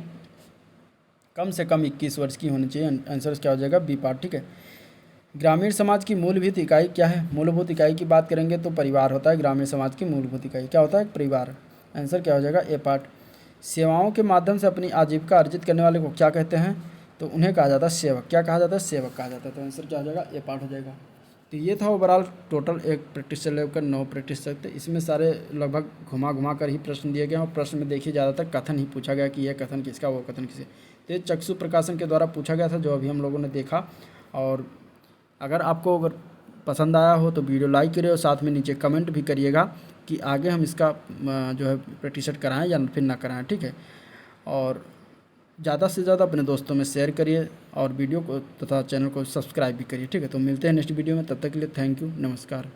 कम से कम 21 वर्ष की होनी चाहिए, आंसर क्या हो जाएगा, बी पार्ट। ठीक है, ग्रामीण समाज की मूलभूत इकाई क्या है, मूलभूत इकाई की बात करेंगे तो परिवार होता है, ग्रामीण समाज की मूलभूत इकाई क्या होता है, परिवार, आंसर क्या हो जाएगा, ए पार्ट। सेवाओं के माध्यम से अपनी आजीविका अर्जित करने वाले को क्या कहते हैं, तो उन्हें कहा जाता है सेवक, क्या कहा जाता है, सेवक कहा जाता है, तो आंसर क्या हो जाएगा, ए पार्ट हो जाएगा। तो ये था ओवरऑल टोटल एक प्रैक्टिस से लेकर 9 प्रैक्टिस तक, तो इसमें सारे लगभग घुमा कर ही प्रश्न दिए गए और प्रश्न में देखिए ज़्यादातर कथन ही पूछा गया कि यह कथन किसका, वो कथन किसे, तो ये चक्षु प्रकाशन के द्वारा पूछा गया था जो अभी हम लोगों ने देखा। और अगर आपको पसंद आया हो तो वीडियो लाइक करिए और साथ में नीचे कमेंट भी करिएगा कि आगे हम इसका जो है प्रैक्टिस कराएँ या फिर ना कराएँ। ठीक है, और ज़्यादा से ज़्यादा अपने दोस्तों में शेयर करिए और वीडियो को तथा चैनल को सब्सक्राइब भी करिए। ठीक है, तो मिलते हैं नेक्स्ट वीडियो में, तब तक के लिए थैंक यू, नमस्कार।